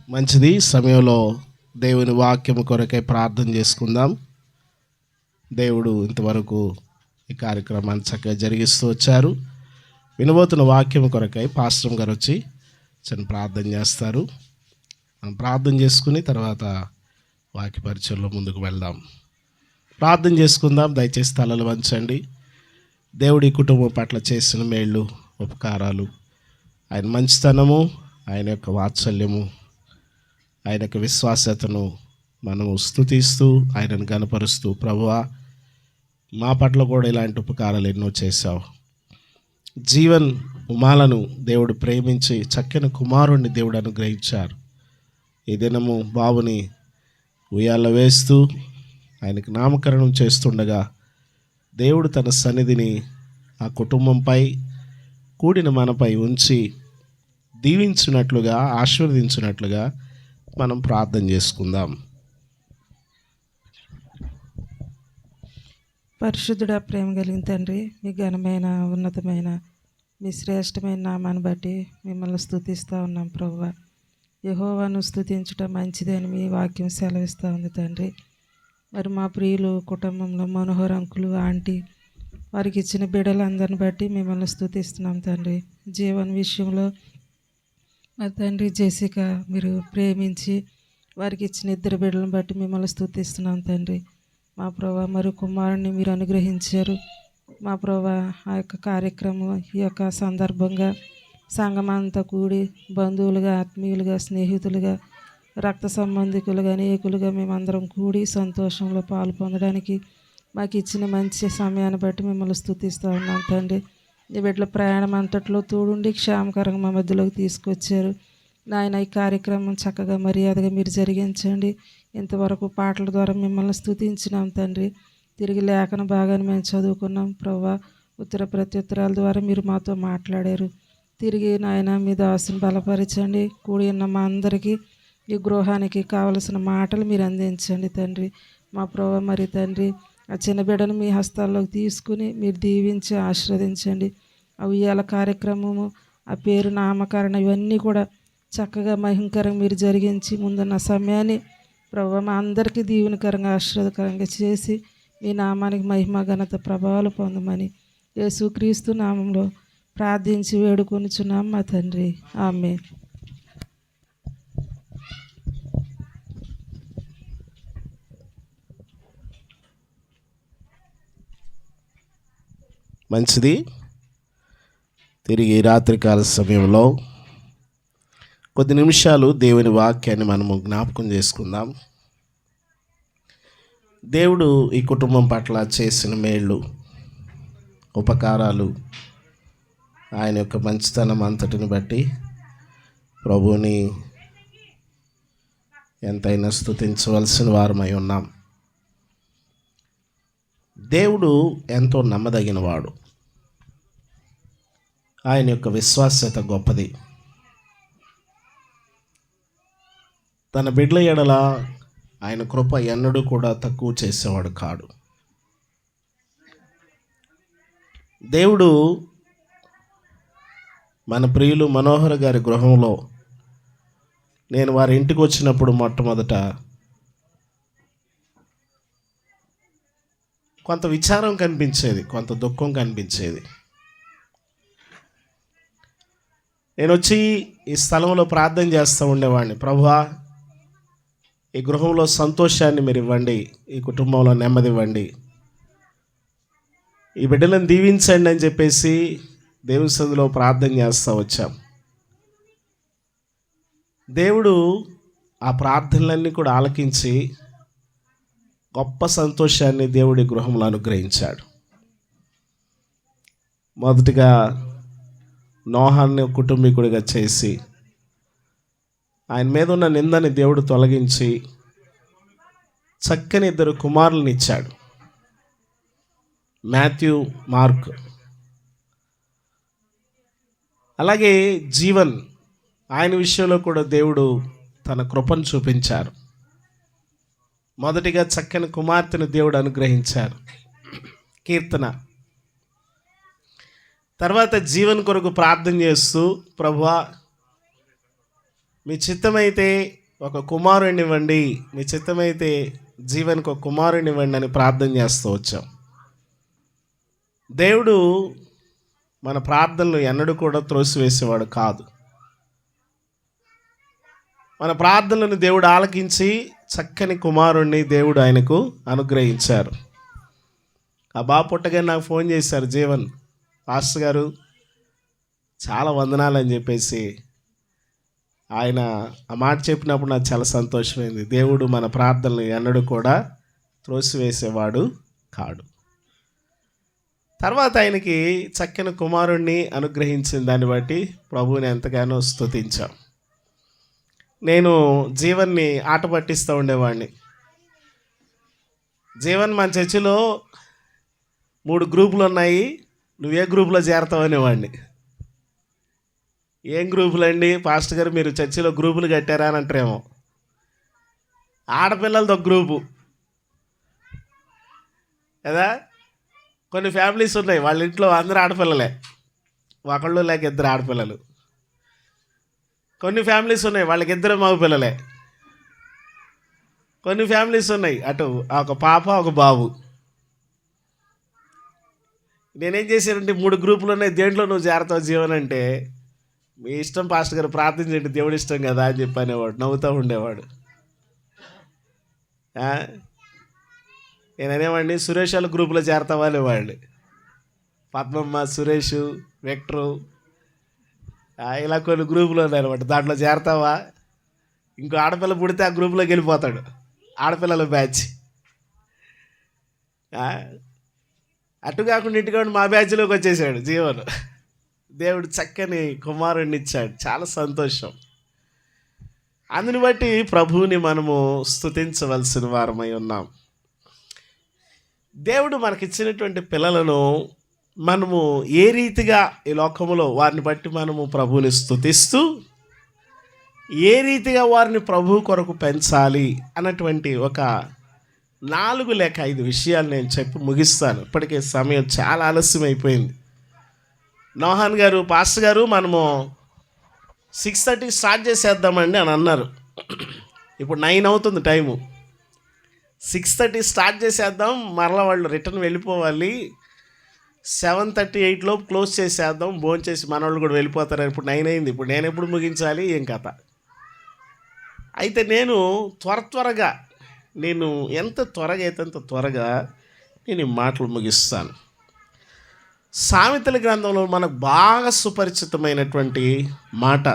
[SPEAKER 1] మంచిది. సమయంలో దేవుని వాక్యము కొరకై ప్రార్థన చేసుకుందాం. దేవుడు ఇంతవరకు ఈ కార్యక్రమాన్ని చక్కగా జరిగిస్తూ వచ్చారు. వినబోతున్న వాక్యం కొరకై పాస్టర్ గారు వచ్చి చిన్న ప్రార్థన చేస్తారు. మనం ప్రార్థన చేసుకుని తర్వాత వాక్య పరిచయంలో ముందుకు వెళ్దాం. ప్రార్థన చేసుకుందాం. దయచేసి తలలు వంచండి. దేవుడి కుటుంబం పట్ల చేసిన మేళ్ళు, ఉపకారాలు, ఆయన మంచితనము, ఆయన యొక్క వాత్సల్యము, ఆయన యొక్క విశ్వాసతను మనము స్తుతిస్తూ ఆయనను గణపరుస్తూ, ప్రభువా మా పట్ల కూడా ఇలాంటి ఉపకారాలు ఎన్నో చేశావు. జీవన్ ఉమాలను దేవుడు ప్రేమించి చక్కని కుమారుణ్ణి దేవుడు అనుగ్రహించారు. ఈ దినము బాబుని ఉయ్యాల వేస్తూ ఆయనకు నామకరణం చేస్తుండగా దేవుడు తన సన్నిధిని ఆ కుటుంబంపై కూడిన మనపై ఉంచి దీవించినట్లుగా, ఆశీర్వదించినట్లుగా మనం ప్రార్థన చేసుకుందాం.
[SPEAKER 8] పరిశుద్ధుడా, ప్రేమ కలిగిన తండ్రి, మీ ఘనమైన ఉన్నతమైన మీ శ్రేష్టమైన నామాన్ని బట్టి మిమ్మల్ని స్తుతిస్తూ ఉన్నాం ప్రభువా. యెహోవాను స్తుతించడం మంచిదని మీ వాక్యం సెలవిస్తూ ఉంది తండ్రి. మరి మా ప్రియులు కుటుంబంలో మనోహర్ అంకులు, ఆంటీ, వారికి ఇచ్చిన బిడ్డలందరిని బట్టి మిమ్మల్ని స్తుతిస్తున్నాం తండ్రి. జీవన్ విషయంలో మరి తండ్రి జెసికా మీరు ప్రేమించి వారికి ఇచ్చిన 2 బిడ్డలను బట్టి మిమ్మల్ని స్తుతిస్తున్నాం తండ్రి. మా ప్రభా మరి కుమారుని మీరు అనుగ్రహించారు. మా ప్రభా ఆ యొక్క కార్యక్రమం ఈ యొక్క సందర్భంగా సంఘమంతా కూడి బంధువులుగా, ఆత్మీయులుగా, స్నేహితులుగా, రక్త సంబంధికులుగా, అనేకులుగా మేమందరం కూడి సంతోషంలో పాలు పొందడానికి మాకు ఇచ్చిన మంచి సమయాన్ని బట్టి మిమ్మల్ని స్తుతిస్తూ ఉన్నాం తండ్రి. ఈ బిడ్డల ప్రయాణం అంతట్లో తోడుండి క్షేమకరంగా మా మధ్యలోకి తీసుకొచ్చారు నాయన. ఈ కార్యక్రమం చక్కగా మర్యాదగా మీరు జరిగించండి. ఇంతవరకు పాటల ద్వారా మిమ్మల్ని స్తుతించినాం తండ్రి. తిరిగి లేఖన భాగాన్ని మేము చదువుకున్నాం ప్రభువా. ఉత్తర ప్రత్యుత్తరాల ద్వారా మీరు మాతో మాట్లాడారు. తిరిగి నాయన మీ దాసుని బలపరచండి. కూడి ఉన్న మా అందరికీ ఈ గృహానికి కావలసిన మాటలు మీరు అందించండి తండ్రి. మా ప్రభువా మరి తండ్రి ఆ చిన్న బిడ్డను మీ హస్తాల్లోకి తీసుకుని మీరు దీవించి ఆశీర్వదించండి. ఆ ఉయ్యాల కార్యక్రమము, ఆ పేరు నామకరణ, ఇవన్నీ కూడా చక్కగా మహిమకరంగా మీరు జరిగించి ముందున్న సమయాన్ని ప్రభువా మా అందరికీ దీవెనకరంగా ఆశీర్వాదకరంగా చేసి మీ నామానికి మహిమ, ఘనత, ప్రభావాలు పొందమని యేసుక్రీస్తు నామంలో ప్రార్థించి వేడుకొనుచున్నాం మా తండ్రి. ఆమేన్.
[SPEAKER 1] మంచిది. తిరిగి రాత్రికాల సమయంలో కొద్ది నిమిషాలు దేవుని వాక్యాన్ని మనము జ్ఞాపకం చేసుకుందాం. దేవుడు ఈ కుటుంబం పట్ల చేసిన మేళ్ళు, ఉపకారాలు, ఆయన యొక్క మంచితనం అంతటిని బట్టి ప్రభువుని ఎంతైనా స్తుతించవలసిన వారమై ఉన్నాం. దేవుడు ఎంతో నమ్మదగినవాడు. ఆయన యొక్క విశ్వాస్యత గొప్పది. తన బిడ్డల ఎడల ఆయన కృప ఎన్నడూ కూడా తక్కువ చేసేవాడు కాడు. దేవుడు మన ప్రియులు మనోహర్ గారి గృహంలో నేను వారి ఇంటికి వచ్చినప్పుడు మొట్టమొదట కొంత విచారం కనిపించేది, కొంత దుఃఖం కనిపించేది. నేను వచ్చి ఈ స్థలంలో ప్రార్థన చేస్తూ ఉండేవాడిని, ప్రభువా ఈ గృహంలో సంతోషాన్ని మీరు ఇవ్వండి, ఈ కుటుంబంలో నెమ్మది ఇవ్వండి, ఈ బిడ్డలను దీవించండి అని చెప్పేసి దేవుని సన్నిధిలో ప్రార్థన చేస్తూ వచ్చాం. దేవుడు ఆ ప్రార్థనలన్నీ కూడా ఆలకించి గొప్ప సంతోషాన్ని దేవుడి గృహంలో అనుగ్రహించాడు. మొదటిగా నోహాన్ని కుటుంబీకుడిగా చేసి ఆయన మీద ఉన్న నిందని దేవుడు తొలగించి చక్కని 2 కుమారులను ఇచ్చాడు, మాథ్యూ, మార్క్. అలాగే జీవన్, ఆయన విషయంలో కూడా దేవుడు తన కృపను చూపించారు. మొదటిగా చక్కని కుమార్తెను దేవుడు అనుగ్రహించారు, కీర్తన. తర్వాత జీవన్ కొరకు ప్రార్థన చేస్తూ, ప్రభువా మీ చిత్తమైతే ఒక కుమారుడిని ఇవ్వండి, మీ చిత్తమైతే జీవన్కి ఒక కుమారుడిని ఇవ్వండి అని ప్రార్థన చేస్తూ వచ్చాం. దేవుడు మన ప్రార్థనలు ఎన్నడూ కూడా త్రోసివేసేవాడు కాదు. మన ప్రార్థనలను దేవుడు ఆలకించి చక్కని కుమారుణ్ణి దేవుడు ఆయనకు అనుగ్రహించారు. ఆ బాబు పుట్టగానే నాకు ఫోన్ చేశారు, జీవన్ పాస్టర్ గారు చాలా వందనాలు అని చెప్పేసి. ఆయన ఆ మాట చెప్పినప్పుడు నాకు చాలా సంతోషమైంది. దేవుడు మన ప్రార్థనలు ఎన్నడూ కూడా త్రోసివేసేవాడు కాడు. తర్వాత ఆయనకి చక్కని కుమారుణ్ణి అనుగ్రహించిన దాన్ని బట్టి ప్రభువుని ఎంతగానో స్తుతించాం. నేను జీవన్ని ఆట పట్టిస్తూ ఉండేవాడిని. జీవన్ మన చర్చిలో 3 గ్రూపులు ఉన్నాయి, నువ్వే గ్రూపులో చేరతావు అనేవాడిని. ఏం గ్రూపులు అండి పాస్టర్ గారు, మీరు చర్చిలో గ్రూపులు కట్టారా అని అంటారేమో. ఆడపిల్లలతో గ్రూపు కదా. కొన్ని ఫ్యామిలీస్ ఉన్నాయి, వాళ్ళ ఇంట్లో అందరూ ఆడపిల్లలే, ఒకళ్ళు లేక 2 ఆడపిల్లలు. కొన్ని ఫ్యామిలీస్ ఉన్నాయి, వాళ్ళకి 2 మగ పిల్లలే. కొన్ని ఫ్యామిలీస్ ఉన్నాయి, అటు ఒక పాప ఒక బాబు. నేనేం చేశానంటే 3 గ్రూపులు ఉన్నాయి, దేంట్లో నువ్వు చేరతావు జీవన్ అంటే, మీ ఇష్టం పాస్టర్ గారు, ప్రార్థించండి, దేవుడి ఇష్టం కదా అని చెప్పి అనేవాడు, నవ్వుతూ ఉండేవాడు. నేను అనేవాడిని, సురేష్ వాళ్ళ గ్రూపులో చేరతావా అనేవాడిని. పద్మమ్మ, సురేష్, వెక్టరు, ఇలా కొన్ని గ్రూపులు ఉన్నాయన్నమాట, దాంట్లో చేరతావా. ఇంకో ఆడపిల్ల పుడితే ఆ గ్రూపులోకి వెళ్ళిపోతాడు, ఆడపిల్లల బ్యాచ్. అటు కాకుండా ఇటు కాకుండా మా బ్యాచ్లోకి వచ్చేసాడు జీవన్. దేవుడు చక్కని కుమారుణ్ణి ఇచ్చాడు, చాలా సంతోషం. అందుని బట్టి ప్రభువుని మనము స్తుతించవలసిన వారమై ఉన్నాం. దేవుడు మనకిచ్చినటువంటి పిల్లలను మనము ఏ రీతిగా ఈ లోకములో వారిని బట్టి మనము ప్రభువుని స్తుతిస్తూ ఏ రీతిగా వారిని ప్రభు కొరకు పెంచాలి అన్నటువంటి ఒక 4 లేక 5 విషయాలు నేను చెప్పి ముగిస్తాను. ఇప్పటికే సమయం చాలా ఆలస్యం అయిపోయింది. నోహాన్ గారు, పాస్టర్ గారు మనము 6:30 స్టార్ట్ చేసేద్దామండి అని అన్నారు. ఇప్పుడు 9 అవుతుంది టైము. 6:30 స్టార్ట్ చేసేద్దాం, మరలా వాళ్ళు రిటర్న్ వెళ్ళిపోవాలి. 7:38 లోపు క్లోజ్ చేసేద్దాం, భోంచేసి మన వాళ్ళు కూడా వెళ్ళిపోతారు. ఇప్పుడు 9 అయింది, ఇప్పుడు నేను ఎప్పుడు ముగించాలి ఏం కథ. అయితే నేను త్వరగా నేను ఎంత త్వరగా అయితే అంత త్వరగా నేను ఈ మాటలు ముగిస్తాను. సామెతల గ్రంథంలో మనకు బాగా సుపరిచితమైనటువంటి మాట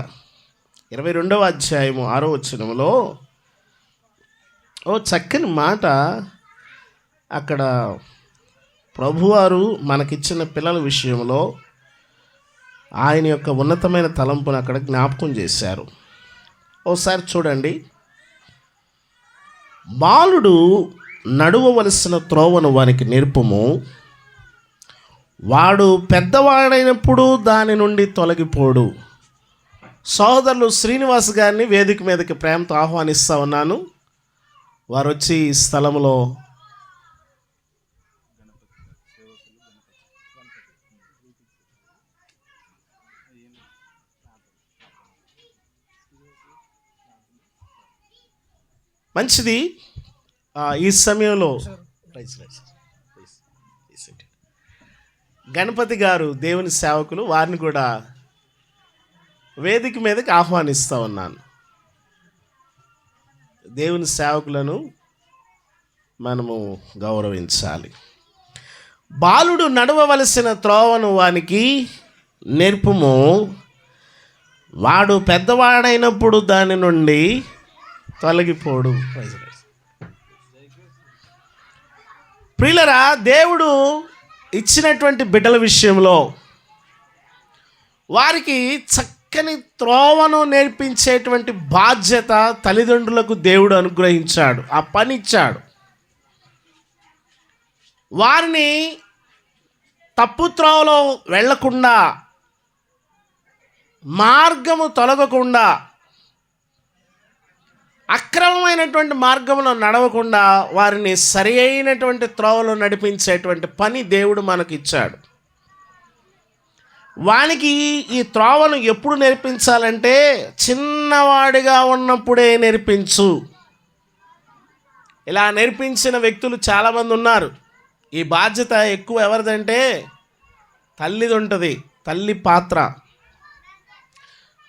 [SPEAKER 1] 22వ అధ్యాయము 6వ వచనంలో ఓ చక్కని మాట. అక్కడ ప్రభువారు మనకిచ్చిన పిల్లల విషయంలో ఆయన యొక్క ఉన్నతమైన తలంపును అక్కడ జ్ఞాపకం చేశారు. ఓసారి చూడండి. బాలుడు నడువవలసిన త్రోవను వానికి నేర్పుము, వాడు పెద్దవాడైనప్పుడు దాని నుండి తొలగిపోడు. సోదరులు శ్రీనివాస్ గారిని వేదిక మీదకి ప్రేమతో ఆహ్వానిస్తూ ఉన్నాను. వారు వచ్చి ఈ స్థలంలో మంచిది. ఈ సమయంలో గణపతి గారు దేవుని సేవకులు, వారిని కూడా వేదిక మీదకి ఆహ్వానిస్తూ ఉన్నాను. దేవుని సేవకులను మనము గౌరవించాలి. బాలుడు నడవవలసిన త్రోవను వానికి నేర్పుము, వాడు పెద్దవాడైనప్పుడు దాని నుండి తొలగిపోడు. ప్రియులరా, దేవుడు ఇచ్చినటువంటి బిడ్డల విషయంలో వారికి చక్కని త్రోవను నేర్పించేటువంటి బాధ్యత తల్లిదండ్రులకు దేవుడు అనుగ్రహించాడు, ఆ పని ఇచ్చాడు. వారిని తప్పు త్రోవలో వెళ్లకుండా, మార్గము తొలగకుండా, అక్రమమైనటువంటి మార్గంలో నడవకుండా వారిని సరి అయినటువంటి త్రోవలో నడిపించేటువంటి పని దేవుడు మనకి ఇచ్చాడు. వానికి ఈ త్రోవను ఎప్పుడు నేర్పించాలంటే చిన్నవాడిగా ఉన్నప్పుడే నేర్పించు. ఇలా నేర్పించిన వ్యక్తులు చాలామంది ఉన్నారు. ఈ బాధ్యత ఎక్కువ ఎవరిదంటే తల్లిది ఉంటుంది, తల్లి పాత్ర.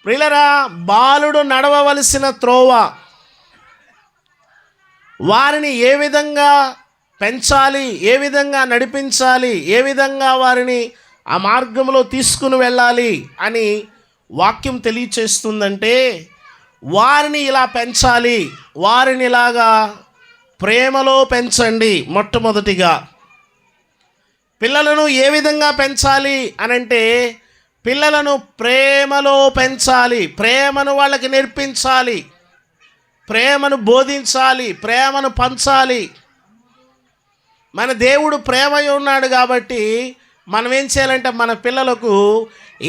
[SPEAKER 1] ప్రియులరా, బాలుడు నడవవలసిన త్రోవ, వారిని ఏ విధంగా పెంచాలి, ఏ విధంగా నడిపించాలి, ఏ విధంగా వారిని ఆ మార్గంలో తీసుకుని వెళ్ళాలి అని వాక్యం తెలియచేస్తుందంటే, వారిని ఇలా పెంచాలి, వారిని ఇలాగా ప్రేమలో పెంచండి. మొట్టమొదటిగా పిల్లలను ఏ విధంగా పెంచాలి అనంటే, పిల్లలను ప్రేమలో పెంచాలి, ప్రేమను వాళ్ళకి నేర్పించాలి, ప్రేమను బోధించాలి, ప్రేమను పంచాలి. మన దేవుడు ప్రేమై ఉన్నాడు కాబట్టి మనం ఏం చేయాలంటే మన పిల్లలకు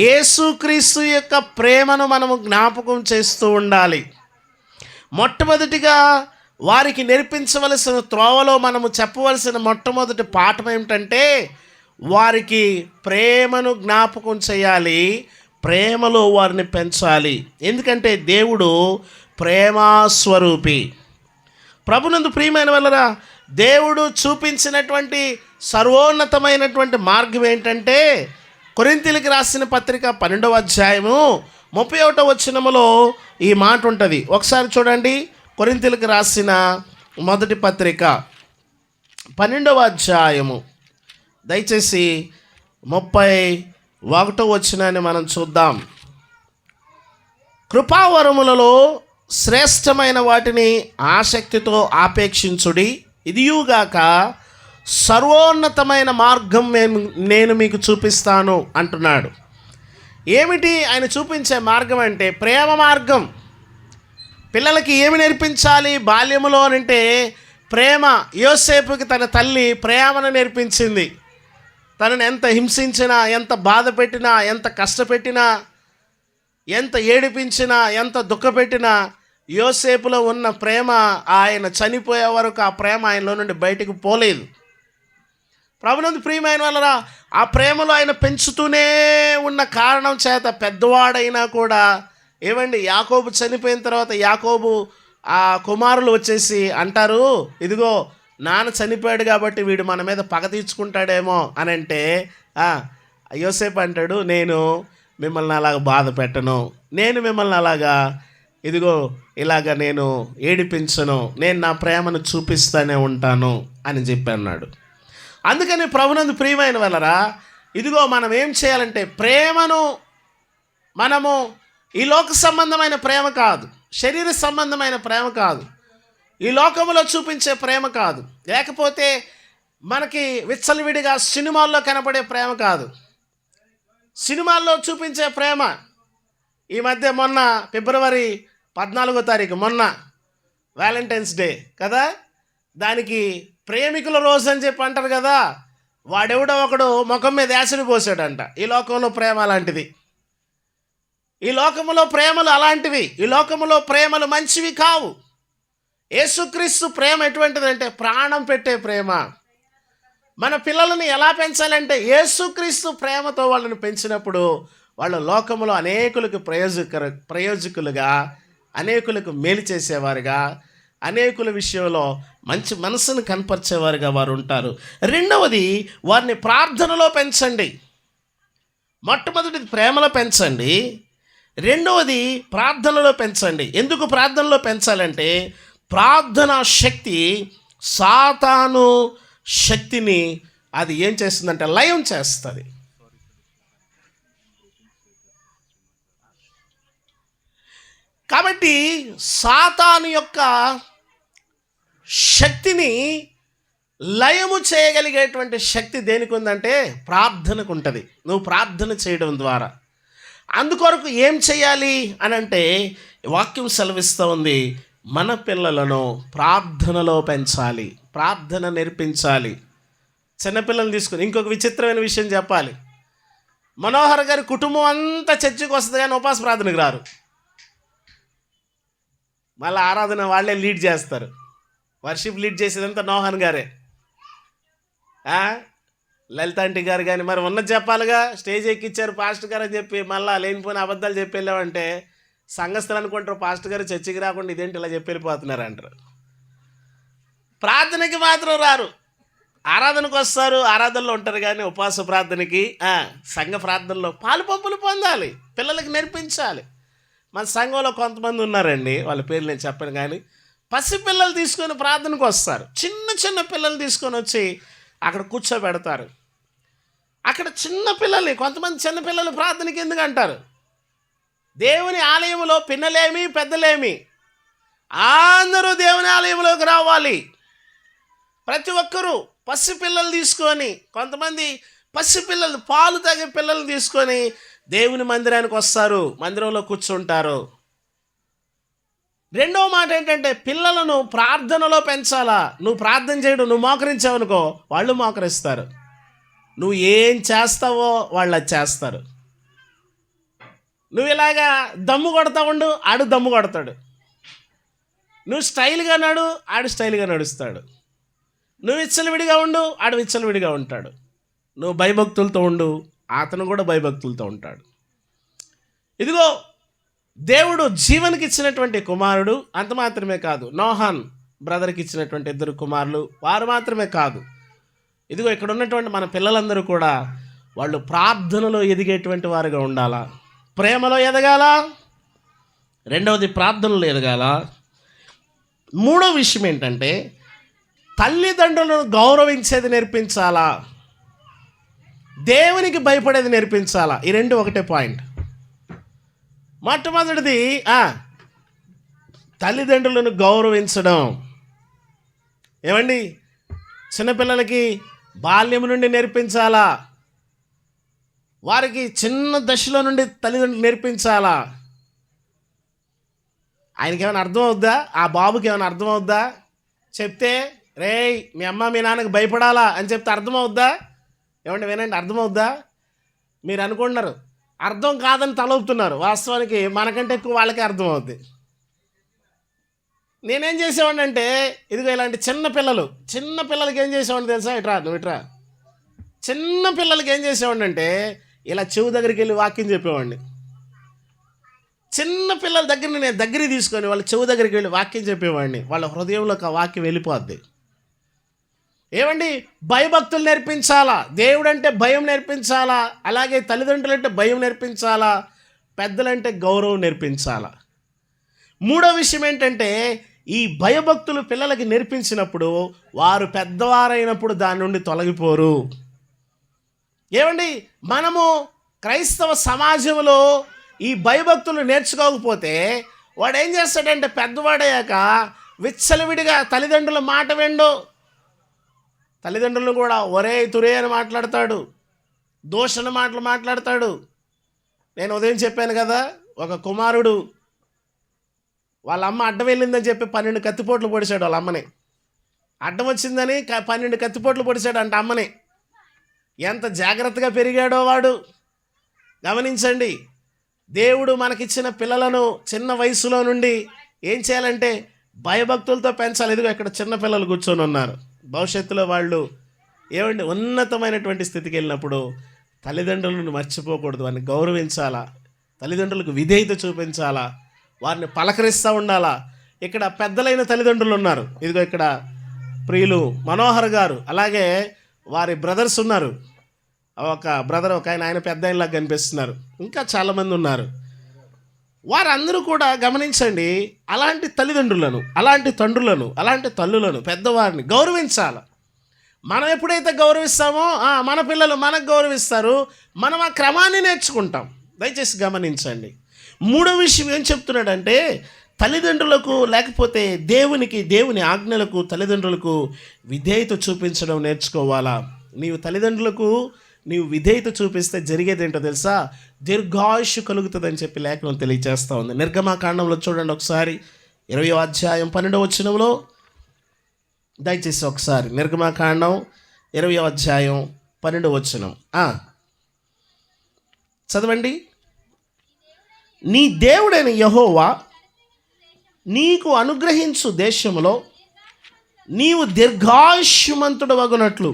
[SPEAKER 1] యేసుక్రీస్తు యొక్క ప్రేమను మనము జ్ఞాపకం చేస్తూ ఉండాలి. మొట్టమొదటిగా వారికి నేర్పించవలసిన త్రోవలో మనము చెప్పవలసిన మొట్టమొదటి పాఠం ఏమిటంటే, వారికి ప్రేమను జ్ఞాపకం చేయాలి, ప్రేమలో వారిని పెంచాలి. ఎందుకంటే దేవుడు ప్రేమాస్వరూపి. ప్రభునందు ప్రియమైన వాళ్ళరా, దేవుడు చూపించినటువంటి సర్వోన్నతమైనటువంటి మార్గం ఏంటంటే, కొరింథీయులకు రాసిన పత్రిక 12వ అధ్యాయము 31వ వచనములో ఈ మాట ఉంటుంది. ఒకసారి చూడండి. కొరింథీయులకు రాసిన మొదటి పత్రిక 12వ అధ్యాయము దయచేసి 31వ వచనాన్ని మనం చూద్దాం. కృపావరములలో శ్రేష్టమైన వాటిని ఆసక్తితో ఆపేక్షించుడి, ఇదియుగాక సర్వోన్నతమైన మార్గం నేను మీకు చూపిస్తాను అంటున్నాడు. ఏమిటి ఆయన చూపించే మార్గం అంటే ప్రేమ మార్గం. పిల్లలకి ఏమి నేర్పించాలి బాల్యములో అంటే ప్రేమ. యోసేపుకి తన తల్లి ప్రేమను నేర్పించింది. తనను ఎంత హింసించినా, ఎంత బాధ పెట్టినా, ఎంత కష్టపెట్టినా, ఎంత ఏడిపించినా, ఎంత దుఃఖపెట్టినా యోసేపులో ఉన్న ప్రేమ ఆయన చనిపోయే వరకు ఆ ప్రేమ ఆయనలో నుండి బయటకు పోలేదు. ప్రభునందు ప్రియమైన వాళ్ళరా, ఆ ప్రేమలో ఆయన పెంచుతూనే ఉన్న కారణం చేత పెద్దవాడైనా కూడా ఏమండి, యాకోబు చనిపోయిన తర్వాత యాకోబు ఆ కుమారులు వచ్చేసి అంటారు, ఇదిగో నాన్న చనిపోయాడు కాబట్టి వీడు మన మీద పగ తీర్చుకుంటాడేమో అని అంటే యోసేపు అంటాడు, నేను మిమ్మల్ని అలాగ బాధ పెట్టను, నేను మిమ్మల్ని అలాగా ఇదిగో ఇలాగ నేను ఏడిపించను, నేను నా ప్రేమను చూపిస్తూనే ఉంటాను అని చెప్పి అన్నాడు. అందుకని ప్రభునందు ప్రియమైన వాళ్ళరా, ఇదిగో మనం ఏం చేయాలంటే ప్రేమను మనము ఈ లోక సంబంధమైన ప్రేమ కాదు, శరీర సంబంధమైన ప్రేమ కాదు, ఈ లోకములో చూపించే ప్రేమ కాదు, లేకపోతే మనకి విచ్చలవిడిగా సినిమాల్లో కనపడే ప్రేమ కాదు, సినిమాల్లో చూపించే ప్రేమ. ఈ మధ్య మొన్న ఫిబ్రవరి 14వ తారీఖు మొన్న వ్యాలంటైన్స్ డే కదా, దానికి ప్రేమికుల రోజు అని చెప్పి అంటారు కదా, వాడెవడో ఒకడు ముఖం మీద యాసిడ్ పోసాడంట. ఈ లోకంలో ప్రేమ అలాంటిది, ఈ లోకములో ప్రేమలు అలాంటివి, ఈ లోకములో ప్రేమలు మంచివి కావు. యేసుక్రీస్తు ప్రేమ ఎటువంటిదంటే ప్రాణం పెట్టే ప్రేమ. మన పిల్లలని ఎలా పెంచాలంటే యేసుక్రీస్తు ప్రేమతో వాళ్ళని పెంచినప్పుడు వాళ్ళు లోకములో అనేకులకు ప్రయోజకులుగా, అనేకులకు మేలు చేసేవారుగా, అనేకుల విషయంలో మంచి మనసును కనపరిచేవారుగా వారు ఉంటారు. రెండవది, వారిని ప్రార్థనలో పెంచండి. మొట్టమొదటిది ప్రేమలో పెంచండి, రెండవది ప్రార్థనలో పెంచండి. ఎందుకు ప్రార్థనలో పెంచాలంటే ప్రార్థనా శక్తి సాతాను శక్తిని అది ఏం చేస్తుందంటే లయం చేస్తుంది. కాబట్టి సాతాను యొక్క శక్తిని లయము చేయగలిగేటువంటి శక్తి దేనికి ఉందంటే ప్రార్థనకు ఉంటుంది. నువ్వు ప్రార్థన చేయడం ద్వారా. అందుకొరకు ఏం చేయాలి అని అంటే వాక్యం సెలవిస్తూ ఉంది, మన పిల్లలను ప్రార్థనలో పెంచాలి, ప్రార్థన నేర్పించాలి. చిన్నపిల్లల్ని తీసుకుని ఇంకొక విచిత్రమైన విషయం చెప్పాలి. మనోహర్ గారి కుటుంబం అంతా చర్చికి వస్తుంది కానీ ఉపాస ప్రార్థనకు రారు. మళ్ళీ ఆరాధన వాళ్ళే లీడ్ చేస్తారు. వర్షిప్ లీడ్ చేసేదంతా నోహన్ గారే. లలిత ఆంటీ గారు కానీ మరి ఉన్నది చెప్పాలిగా. స్టేజ్ ఎక్కిచ్చారు పాస్టర్ గారు అని చెప్పి మళ్ళీ లేనిపోయిన అబద్ధాలు చెప్పి వెళ్ళామంటే సంఘస్థులు అనుకుంటారు పాస్టర్ గారు చర్చికి రాకుండా ఇదేంటి ఇలా చెప్పి వెళ్ళిపోతున్నారు అంటారు. ప్రార్థనకి మాత్రం రారు, ఆరాధనకు వస్తారు, ఆరాధనలో ఉంటారు కానీ ఉపవాస ప్రార్థనకి సంఘ ప్రార్థనలో పాలు పంపులు పొందాలి, పిల్లలకి నేర్పించాలి. మన సంఘంలో కొంతమంది ఉన్నారండి, వాళ్ళ పేర్లు నేను చెప్పను కానీ పసిపిల్లలు తీసుకొని ప్రార్థనకు వస్తారు. చిన్న చిన్న పిల్లలు తీసుకొని వచ్చి అక్కడ కూర్చోబెడతారు. అక్కడ చిన్న పిల్లల్ని, కొంతమంది చిన్న పిల్లలు ప్రార్థనకి ఎందుకు అంటారు? దేవుని ఆలయంలో పిన్నలేమి పెద్దలేమి అందరూ దేవుని ఆలయంలోకి రావాలి. ప్రతి ఒక్కరూ పసిపిల్లలు తీసుకొని, కొంతమంది పసిపిల్లలు పాలు తాగే పిల్లలు తీసుకొని దేవుని మందిరానికి వస్తారు, మందిరంలో కూర్చుంటారు. రెండవ మాట ఏంటంటే పిల్లలను ప్రార్థనలో పెంచాలా. నువ్వు ప్రార్థన చేయడం, నువ్వు మోకరించావనుకో వాళ్ళు మోకరిస్తారు. నువ్వు ఏం చేస్తావో వాళ్ళు అది చేస్తారు. నువ్వు ఇలాగా దమ్ము కొడతా ఉండు, ఆడు దమ్ము కొడతాడు. నువ్వు స్టైల్గా నడు, ఆడు స్టైల్గా నడుస్తాడు. నువ్వు విచ్చలవిడిగా ఉండు, ఆడు విచ్చలవిడిగా ఉంటాడు. నువ్వు భయభక్తులతో ఉండు, అతను కూడా భయభక్తులతో ఉంటాడు. ఇదిగో దేవుడు జీవన్కి ఇచ్చినటువంటి కుమారుడు అంత మాత్రమే కాదు, నోహాన్ బ్రదర్కి ఇచ్చినటువంటి 2 కుమారులు వారు మాత్రమే కాదు. ఇదిగో ఇక్కడ ఉన్నటువంటి మన పిల్లలందరూ కూడా వాళ్ళు ప్రార్థనలో ఎదిగేటువంటి వారుగా ఉండాలా, ప్రేమలో ఎదగాల, రెండవది ప్రార్థనలో ఎదగాల. మూడో విషయం ఏంటంటే తల్లిదండ్రులను గౌరవించేది నేర్పించాలా, దేవునికి భయపడేది నేర్పించాలా. ఈ రెండు ఒకటే పాయింట్. మొట్టమొదటిది తల్లిదండ్రులను గౌరవించడం. ఏమండి, చిన్నపిల్లలకి బాల్యం నుండి నేర్పించాలా, వారికి చిన్న దశలో నుండి తల్లిదండ్రులు నేర్పించాలా. ఆయనకి ఏమైనా అర్థం అవుద్దా? ఆ బాబుకి ఏమైనా అర్థం అవుద్దా? చెప్తే రేయ్ మీ అమ్మ మీ నాన్నకి భయపడాలా అని చెప్తే అర్థమవుద్దా? ఏమంటే వినండి, అర్థమవుద్దా? మీరు అనుకుంటున్నారు అర్థం కాదని తలవుతున్నారు, వాస్తవానికి మనకంటే ఎక్కువ వాళ్ళకే అర్థమవుద్ది. నేనేం చేసేవాడిని అంటే ఇదిగో ఇలాంటి చిన్న పిల్లలకి ఏం చేసేవాడిని తెలుసా? ఇట్రా చిన్న పిల్లలకి ఏం చేసేవాడిని అంటే ఇలా చెవు దగ్గరికి వెళ్ళి వాక్యం చెప్పేవాడిని. చిన్న పిల్లల నేను దగ్గరికి తీసుకొని వాళ్ళ చెవు దగ్గరికి వెళ్ళి వాక్యం చెప్పేవాడిని. వాళ్ళ హృదయంలోకి ఆ వాక్యం వెళ్ళిపోద్ది. ఏమండి, భయభక్తులు నేర్పించాలా, దేవుడంటే భయం నేర్పించాలా, అలాగే తల్లిదండ్రులంటే భయం నేర్పించాలా, పెద్దలంటే గౌరవం నేర్పించాలా. మూడో విషయం ఏంటంటే ఈ భయభక్తులు పిల్లలకి నేర్పించినప్పుడు వారు పెద్దవారైనప్పుడు దాని నుండి తొలగిపోరు. ఏమండి, మనము క్రైస్తవ సమాజంలో ఈ భయభక్తులు నేర్చుకోకపోతే వాడు ఏం చేస్తాడంటే పెద్దవాడయ్యాక విచ్చలవిడిగా తల్లిదండ్రుల మాట విండు, తల్లిదండ్రులను కూడా ఒరే తురే అని మాట్లాడతాడు, దోషణ మాటలు మాట్లాడతాడు. నేను ఉదయం చెప్పాను కదా, ఒక కుమారుడు వాళ్ళ అమ్మ అడ్డం వెళ్ళిందని చెప్పి 12 కత్తిపోట్లు పొడిచాడు వాళ్ళ అమ్మని. అడ్డం వచ్చిందని 12 కత్తిపోట్లు పొడిచాడు అంటే అమ్మని. ఎంత జాగ్రత్తగా పెరిగాడో వాడు. గమనించండి, దేవుడు మనకిచ్చిన పిల్లలను చిన్న వయసులో నుండి ఏం చేయాలంటే భయభక్తులతో పెంచాలి. ఇదిగో ఇక్కడ చిన్న పిల్లలు కూర్చొని ఉన్నారు. భవిష్యత్తులో వాళ్ళు ఏమండి ఉన్నతమైనటువంటి స్థితికి వెళ్ళినప్పుడు తల్లిదండ్రులను మర్చిపోకూడదు, వారిని గౌరవించాలా, తల్లిదండ్రులకు విధేయత చూపించాలా, వారిని పలకరిస్తూ ఉండాలా. ఇక్కడ పెద్దలైన తల్లిదండ్రులు ఉన్నారు. ఇదిగో ఇక్కడ ప్రియులు మనోహర్ గారు, అలాగే వారి బ్రదర్స్ ఉన్నారు. ఒక బ్రదర్ ఒక ఆయన పెద్ద ఆయనలాగా కనిపిస్తున్నారు. ఇంకా చాలామంది ఉన్నారు. వారందరూ కూడా గమనించండి, అలాంటి తల్లిదండ్రులను, అలాంటి తండ్రులను, అలాంటి తల్లులను, పెద్దవారిని గౌరవించాలి. మనం ఎప్పుడైతే గౌరవిస్తామో మన పిల్లలు మనకు గౌరవిస్తారు. మనం ఆ క్రమాన్ని నేర్చుకుంటాం. దయచేసి గమనించండి. మూడో విషయం ఏం చెప్తున్నాడంటే తల్లిదండ్రులకు లేకపోతే దేవుని ఆజ్ఞలకు తల్లిదండ్రులకు విధేయత చూపించడం నేర్చుకోవాలా. నీవు విధేయత చూపిస్తే జరిగేది ఏంటో తెలుసా? దీర్ఘాయుష్ కలుగుతుందని చెప్పి లేఖనం తెలియజేస్తూ ఉంది. నిర్గమాకాండంలో చూడండి ఒకసారి, 20వ అధ్యాయం 12వ వచనంలో. దయచేసి ఒకసారి నిర్గమాకాండం 20వ అధ్యాయం 12వ వచనం చదవండి. నీ దేవుడైన యెహోవా నీకు అనుగ్రహించు దేశంలో నీవు దీర్ఘాయుష్మంతుడు వగునట్లు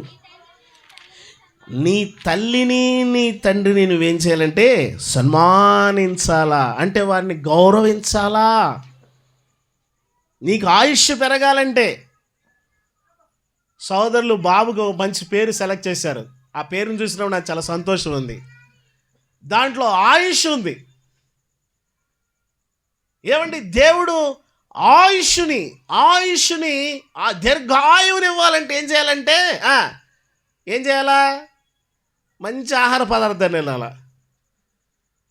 [SPEAKER 1] నీ తల్లిని నీ తండ్రిని నువ్వేం చేయాలంటే సన్మానించాలా, అంటే వారిని గౌరవించాలా. నీకు ఆయుష్ పెరగాలంటే సోదరులు బాబుకు ఒక మంచి పేరు సెలెక్ట్ చేశారు. ఆ పేరును చూసినప్పుడు నాకు చాలా సంతోషం ఉంది. దాంట్లో ఆయుష్ ఉంది. ఏమండి, దేవుడు ఆయుష్ని ఆ దీర్ఘాయువుని ఇవ్వాలంటే ఏం చేయాలంటే ఏం చేయాలా? మంచి ఆహార పదార్థాలు తినాలా,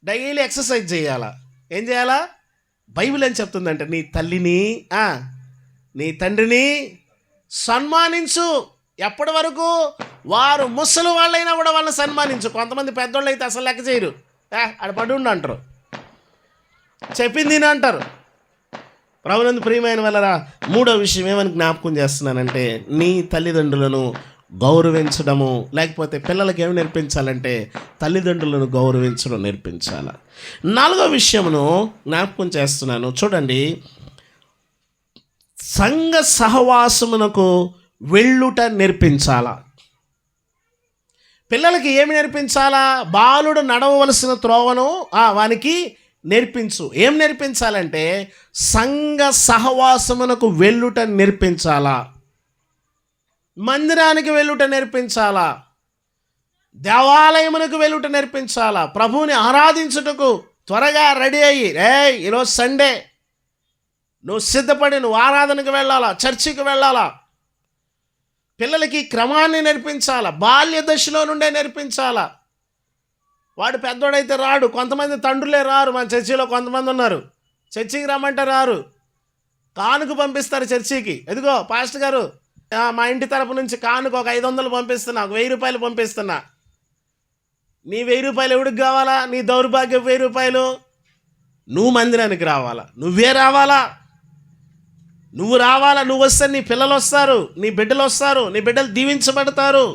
[SPEAKER 1] డైలీ ఎక్సర్సైజ్ చేయాలా. ఏం చేయాలా? బైబిల్ ఏం చెప్తుందంటే నీ తల్లిని నీ తండ్రిని సన్మానించు. ఎప్పటి వరకు? వారు ముసలి వాళ్ళైనా కూడా వాళ్ళని సన్మానించు. కొంతమంది పెద్దోళ్ళు అయితే అసలు లెక్క చేయరు, ఆడ పడుండి అంటారు, చెప్పింది అంటారు. ప్రభునందు ప్రియమైన వాళ్ళరా, మూడో విషయం ఏమని జ్ఞాపకం చేస్తున్నానంటే నీ తల్లిదండ్రులను గౌరవించడము, లేకపోతే పిల్లలకి ఏమి నేర్పించాలంటే తల్లిదండ్రులను గౌరవించడం నేర్పించాలి. నాలుగో విషయమును జ్ఞాపకం చేస్తున్నాను, చూడండి. సంఘ సహవాసమునకు వెళ్ళుట నేర్పించాలా. పిల్లలకి ఏమి నేర్పించాలా? బాలుడు నడవవలసిన త్రోవను వానికి నేర్పించు. ఏం నేర్పించాలంటే సంఘ సహవాసమునకు వెళ్ళుట నేర్పించాలా, మందిరానికి వెళ్ళుట నేర్పించాలా, దేవాలయమునకు వెళ్ళుట నేర్పించాలా, ప్రభువుని ఆరాధించుటకు త్వరగా రెడీ అయ్యి ఈరోజు సండే నువ్వు సిద్ధపడి నువ్వు ఆరాధనకు వెళ్ళాలా, చర్చికి వెళ్ళాలా. పిల్లలకి క్రమాన్ని నేర్పించాలా, బాల్య దశలో నుండే నేర్పించాలా. వాడు పెద్దోడైతే రాడు. కొంతమంది తండ్రులే రారు. మన చర్చిలో కొంతమంది ఉన్నారు, చర్చికి రమ్మంటే రారు, కానుక పంపిస్తారు చర్చికి. ఎదిగో పాస్టర్ గారు, మా ఇంటి తరపు నుంచి కానుక ఒక 500 పంపిస్తున్నా, ఒక 1000 రూపాయలు పంపిస్తున్నా. నీ 1000 రూపాయలు ఎవడికి కావాలా? నీ దౌర్భాగ్యం 1000 రూపాయలు. నువ్వు మందిరానికి రావాలా, నువ్వే రావాలా, నువ్వు రావాలా. నువ్వు వస్తే నీ పిల్లలు వస్తారు, నీ బిడ్డలు వస్తారు, నీ బిడ్డలు దీవించబడతారు.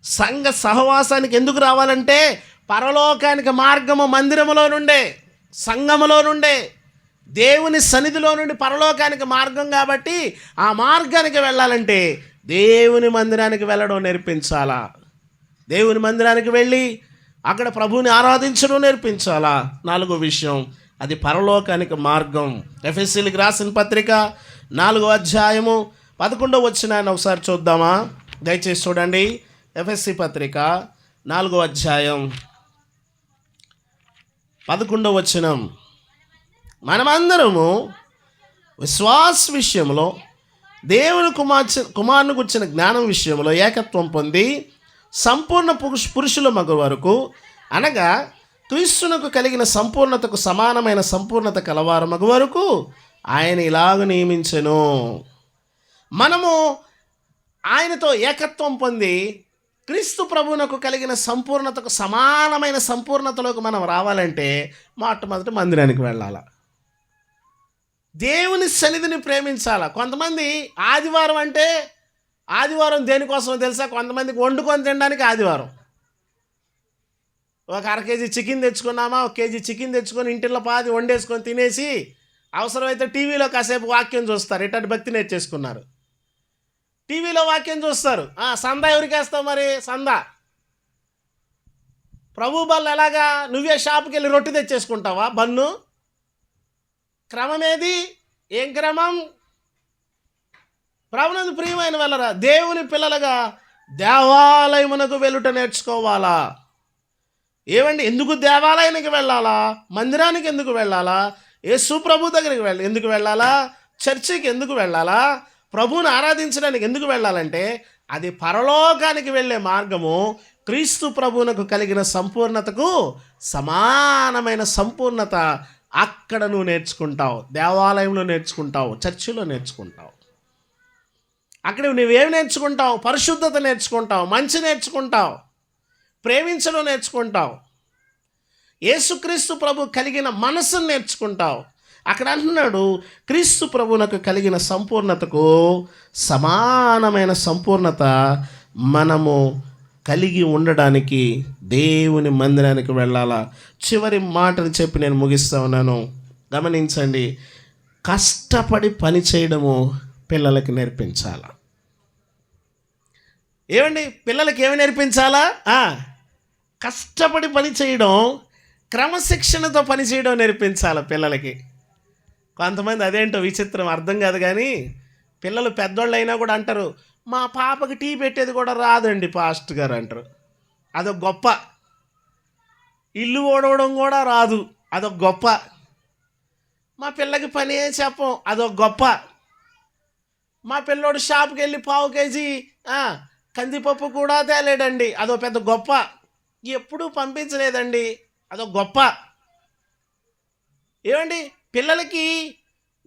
[SPEAKER 1] సంఘ సహవాసానికి ఎందుకు రావాలంటే పరలోకానికి మార్గము మందిరములో నుండే, సంఘములో నుండే, దేవుని సన్నిధిలో నుండి పరలోకానికి మార్గం. కాబట్టి ఆ మార్గానికి వెళ్ళాలంటే దేవుని మందిరానికి వెళ్ళడం నేర్పించాలా. దేవుని మందిరానికి వెళ్ళి అక్కడ ప్రభువుని ఆరాధించడం నేర్పించాలా. నాలుగో విషయం, అది పరలోకానికి మార్గం. ఎఫెసీయులకు రాసిన పత్రిక 4వ అధ్యాయము 11వ వచనాన్ని ఒకసారి చూద్దామా? దయచేసి చూడండి. ఎఫెసీ పత్రిక 4వ అధ్యాయం 11వ వచనం. మనమందరము విశ్వాస విషయంలో దేవుని కుమారుని గురించిన జ్ఞానం విషయంలో ఏకత్వం పొంది సంపూర్ణ పురుషుల మగు వరకు, అనగా క్రీస్తునకు కలిగిన సంపూర్ణతకు సమానమైన సంపూర్ణత కలవారు మగు వరకు ఆయన ఇలాగ నియమించెను. మనము ఆయనతో ఏకత్వం పొంది క్రీస్తు ప్రభువునకు కలిగిన సంపూర్ణతకు సమానమైన సంపూర్ణతలోకి మనం రావాలంటే మొట్టమొదటి మందిరానికి వెళ్ళాలి, దేవుని సన్నిధిని ప్రేమించాలా. కొంతమంది ఆదివారం అంటే ఆదివారం దేనికోసమో తెలుసా? కొంతమందికి వండుకొని తినడానికి ఆదివారం. ఒక 1/2 కేజీ చికెన్ తెచ్చుకున్నామా, 1 కేజీ చికెన్ తెచ్చుకొని ఇంటిలో పాది వండేసుకొని తినేసి అవసరమైతే టీవీలో కాసేపు వాక్యం చూస్తారు. ఇట్లాంటి భక్తి నేర్చేసుకున్నారు. టీవీలో వాక్యం చూస్తారు. సందా ఎవరికి వేస్తావు మరి? సందా ప్రభు బల్ల ఎలాగా? నువ్వే షాప్కి వెళ్ళి రొట్టె తెచ్చేసుకుంటావా? బన్ను క్రమం ఏది? ఏం క్రమం? ప్రభునందు ప్రియమైన వాళ్ళరా, దేవుని పిల్లలుగా దేవాలయమునకు వెళ్ళుట నేర్చుకోవాలా. ఏమండి, ఎందుకు దేవాలయానికి వెళ్ళాలా? మందిరానికి ఎందుకు వెళ్ళాలా? యేసు ప్రభు దగ్గరికి ఎందుకు వెళ్ళాలా? చర్చికి ఎందుకు వెళ్ళాలా? ప్రభువుని ఆరాధించడానికి ఎందుకు వెళ్ళాలంటే అది పరలోకానికి వెళ్ళే మార్గము. క్రీస్తు ప్రభువునకు కలిగిన సంపూర్ణతకు సమానమైన సంపూర్ణత అక్కడ నువ్వు నేర్చుకుంటావు. దేవాలయంలో నేర్చుకుంటావు, చర్చిలో నేర్చుకుంటావు. అక్కడ నువ్వేమి నేర్చుకుంటావు? పరిశుద్ధత నేర్చుకుంటావు, మంచి నేర్చుకుంటావు, ప్రేమించడం నేర్చుకుంటావు, యేసుక్రీస్తు ప్రభు కలిగిన మనసును నేర్చుకుంటావు. అక్కడ అంటున్నాడు క్రీస్తు ప్రభువునకు కలిగిన సంపూర్ణతకు సమానమైన సంపూర్ణత మనము కలిగి ఉండడానికి దేవుని మందిరానికి వెళ్ళాలా. చివరి మాటను చెప్పి నేను ముగిస్తా ఉన్నాను. గమనించండి, కష్టపడి పని చేయడము పిల్లలకి నేర్పించాల. ఏమండి పిల్లలకి ఏమి నేర్పించాలా? కష్టపడి పని చేయడం, క్రమశిక్షణతో పని చేయడం నేర్పించాలి పిల్లలకి. కొంతమంది అదేంటో విచిత్రం అర్థం కాదు, కానీ పిల్లలు పెద్దోళ్ళు అయినా కూడా అంటారు, మా పాపకి టీ పెట్టేది కూడా రాదండి పాస్టర్ గారు అంటారు. అదొక గొప్ప. ఇల్లు ఓడవడం కూడా రాదు, అదొక గొప్ప. మా పిల్లకి పని చెప్పం, అదొక గొప్ప. మా పిల్లోడు షాప్కి వెళ్ళి 1/2 కేజీ కందిపప్పు కూడా తేలేడండి, అదో పెద్ద గొప్ప. ఎప్పుడూ పంపించలేదండి, అదొక గొప్ప. ఏమండి పిల్లలకి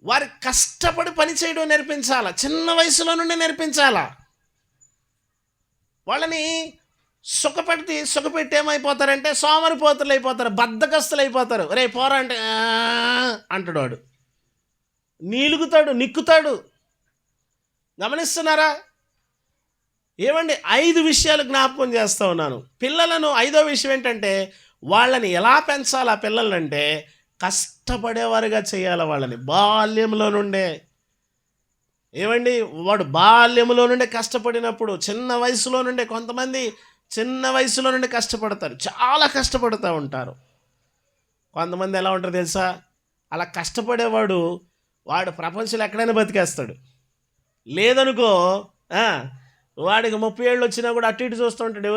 [SPEAKER 1] వారి కష్టపడి పని చేయడం నేర్పించాలా, చిన్న వయసులో నుండి నేర్పించాలా. వాళ్ళని సుఖపెట్టి ఏమైపోతారంటే సోమరిపోతులు అయిపోతారు, బద్ధకస్తులు అయిపోతారు. రే పోరా అంటే అంటాడు వాడు, నీలుగుతాడు, నిక్కుతాడు. గమనిస్తున్నారా? ఏమండి 5 విషయాలు జ్ఞాపకం చేస్తూ ఉన్నాను పిల్లలను. 5వ విషయం ఏంటంటే వాళ్ళని ఎలా పెంచాలి? ఆ పిల్లలంటే కష్టపడేవారుగా చేయాలి వాళ్ళని బాల్యంలో నుండే. ఏమండి వాడు బాల్యంలో నుండే కష్టపడినప్పుడు, చిన్న వయసులో నుండే, కొంతమంది చిన్న వయసులో నుండి కష్టపడతారు, చాలా కష్టపడుతూ ఉంటారు. కొంతమంది ఎలా ఉంటారు తెలుసా? అలా కష్టపడేవాడు వాడు ప్రపంచంలో ఎక్కడైనా బతికేస్తాడు. లేదనుకో వాడికి 30 ఏళ్ళు వచ్చినా కూడా అటు ఇటు చూస్తూ ఉంటాడు.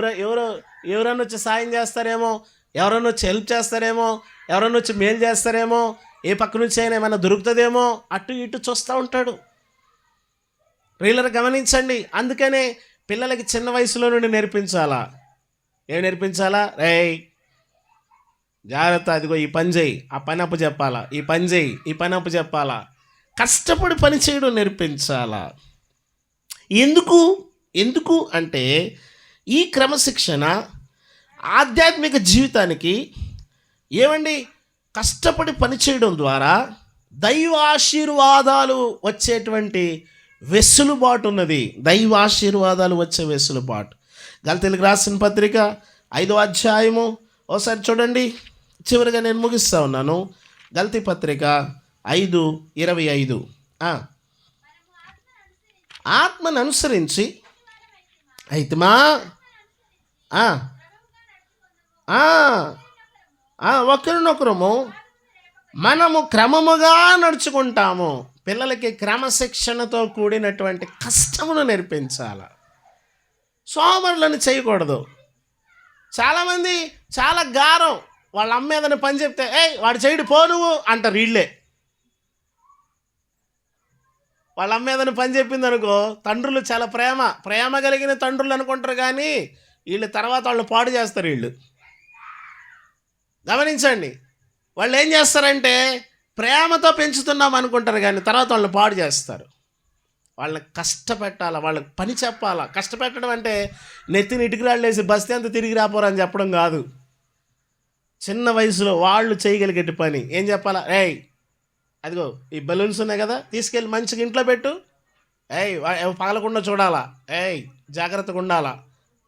[SPEAKER 1] ఎవరన్నా వచ్చి సాయం చేస్తారేమో, ఎవరన్నా వచ్చి హెల్ప్ చేస్తారేమో, ఎవరన్నా వచ్చి మేలు చేస్తారేమో, ఏ పక్క నుంచి అయినా ఏమైనా దొరుకుతుందేమో, అటు ఇటు చూస్తూ ఉంటాడు. ప్రియులారా గమనించండి. అందుకనే పిల్లలకి చిన్న వయసులో నుండి నేర్పించాలా. ఏమి నేర్పించాలా? రేయ్ జాగ్రత్త, అదిగో ఈ పని చేయి, ఆ పని అప్పు చెప్పాలా, ఈ పని చేయి, ఈ పని అప్పు చెప్పాలా. కష్టపడి పని చేయడం నేర్పించాలా. ఎందుకు అంటే ఈ క్రమశిక్షణ ఆధ్యాత్మిక జీవితానికి ఏమండి కష్టపడి పనిచేయడం ద్వారా దైవ ఆశీర్వాదాలు వచ్చేటువంటి వెసులుబాటు ఉన్నది. దైవ ఆశీర్వాదాలు వచ్చే వెసులుబాటు. గలతీయులకు రాసిన పత్రిక 5వ అధ్యాయము ఒకసారి చూడండి. చివరిగా నేను ముగిస్తా ఉన్నాను. గలతీ పత్రిక 5:25. ఆత్మను అనుసరించి అయితమా ఒకరినొకరము మనము క్రమముగా నడుచుకుంటాము. పిల్లలకి క్రమశిక్షణతో కూడినటువంటి కష్టమును నేర్పించాలి. సోమరులను చేయకూడదు. చాలామంది చాలా గారం, వాళ్ళ అమ్మ ఏదైనా పని చెప్తే వాడు చేయడు పో నువ్వు అంటారు. వీళ్ళే వాళ్ళ అమ్మ ఏదైనా పని చెప్పింది అనుకో, తండ్రులు చాలా ప్రేమ కలిగిన తండ్రులు అనుకుంటారు, కానీ వీళ్ళు తర్వాత వాళ్ళు పాడు చేస్తారు. వీళ్ళు గమనించండి, వాళ్ళు ఏం చేస్తారంటే ప్రేమతో పెంచుతున్నాం అనుకుంటారు, కానీ తర్వాత వాళ్ళు పాడు చేస్తారు. వాళ్ళని కష్టపెట్టాలా, వాళ్ళకి పని చెప్పాలా. కష్టపెట్టడం అంటే నెత్తిని ఇటుకురాళ్ళు వేసి బస్తీ అంతా తిరిగి రాపోరని చెప్పడం కాదు. చిన్న వయసులో వాళ్ళు చేయగలిగే పని ఏం చెప్పాలా? అదిగో ఈ బెలూన్స్ ఉన్నాయి కదా, తీసుకెళ్ళి మంచిగా ఇంట్లో పెట్టు. పగలకుండా చూడాలా, జాగ్రత్తగా ఉండాలా,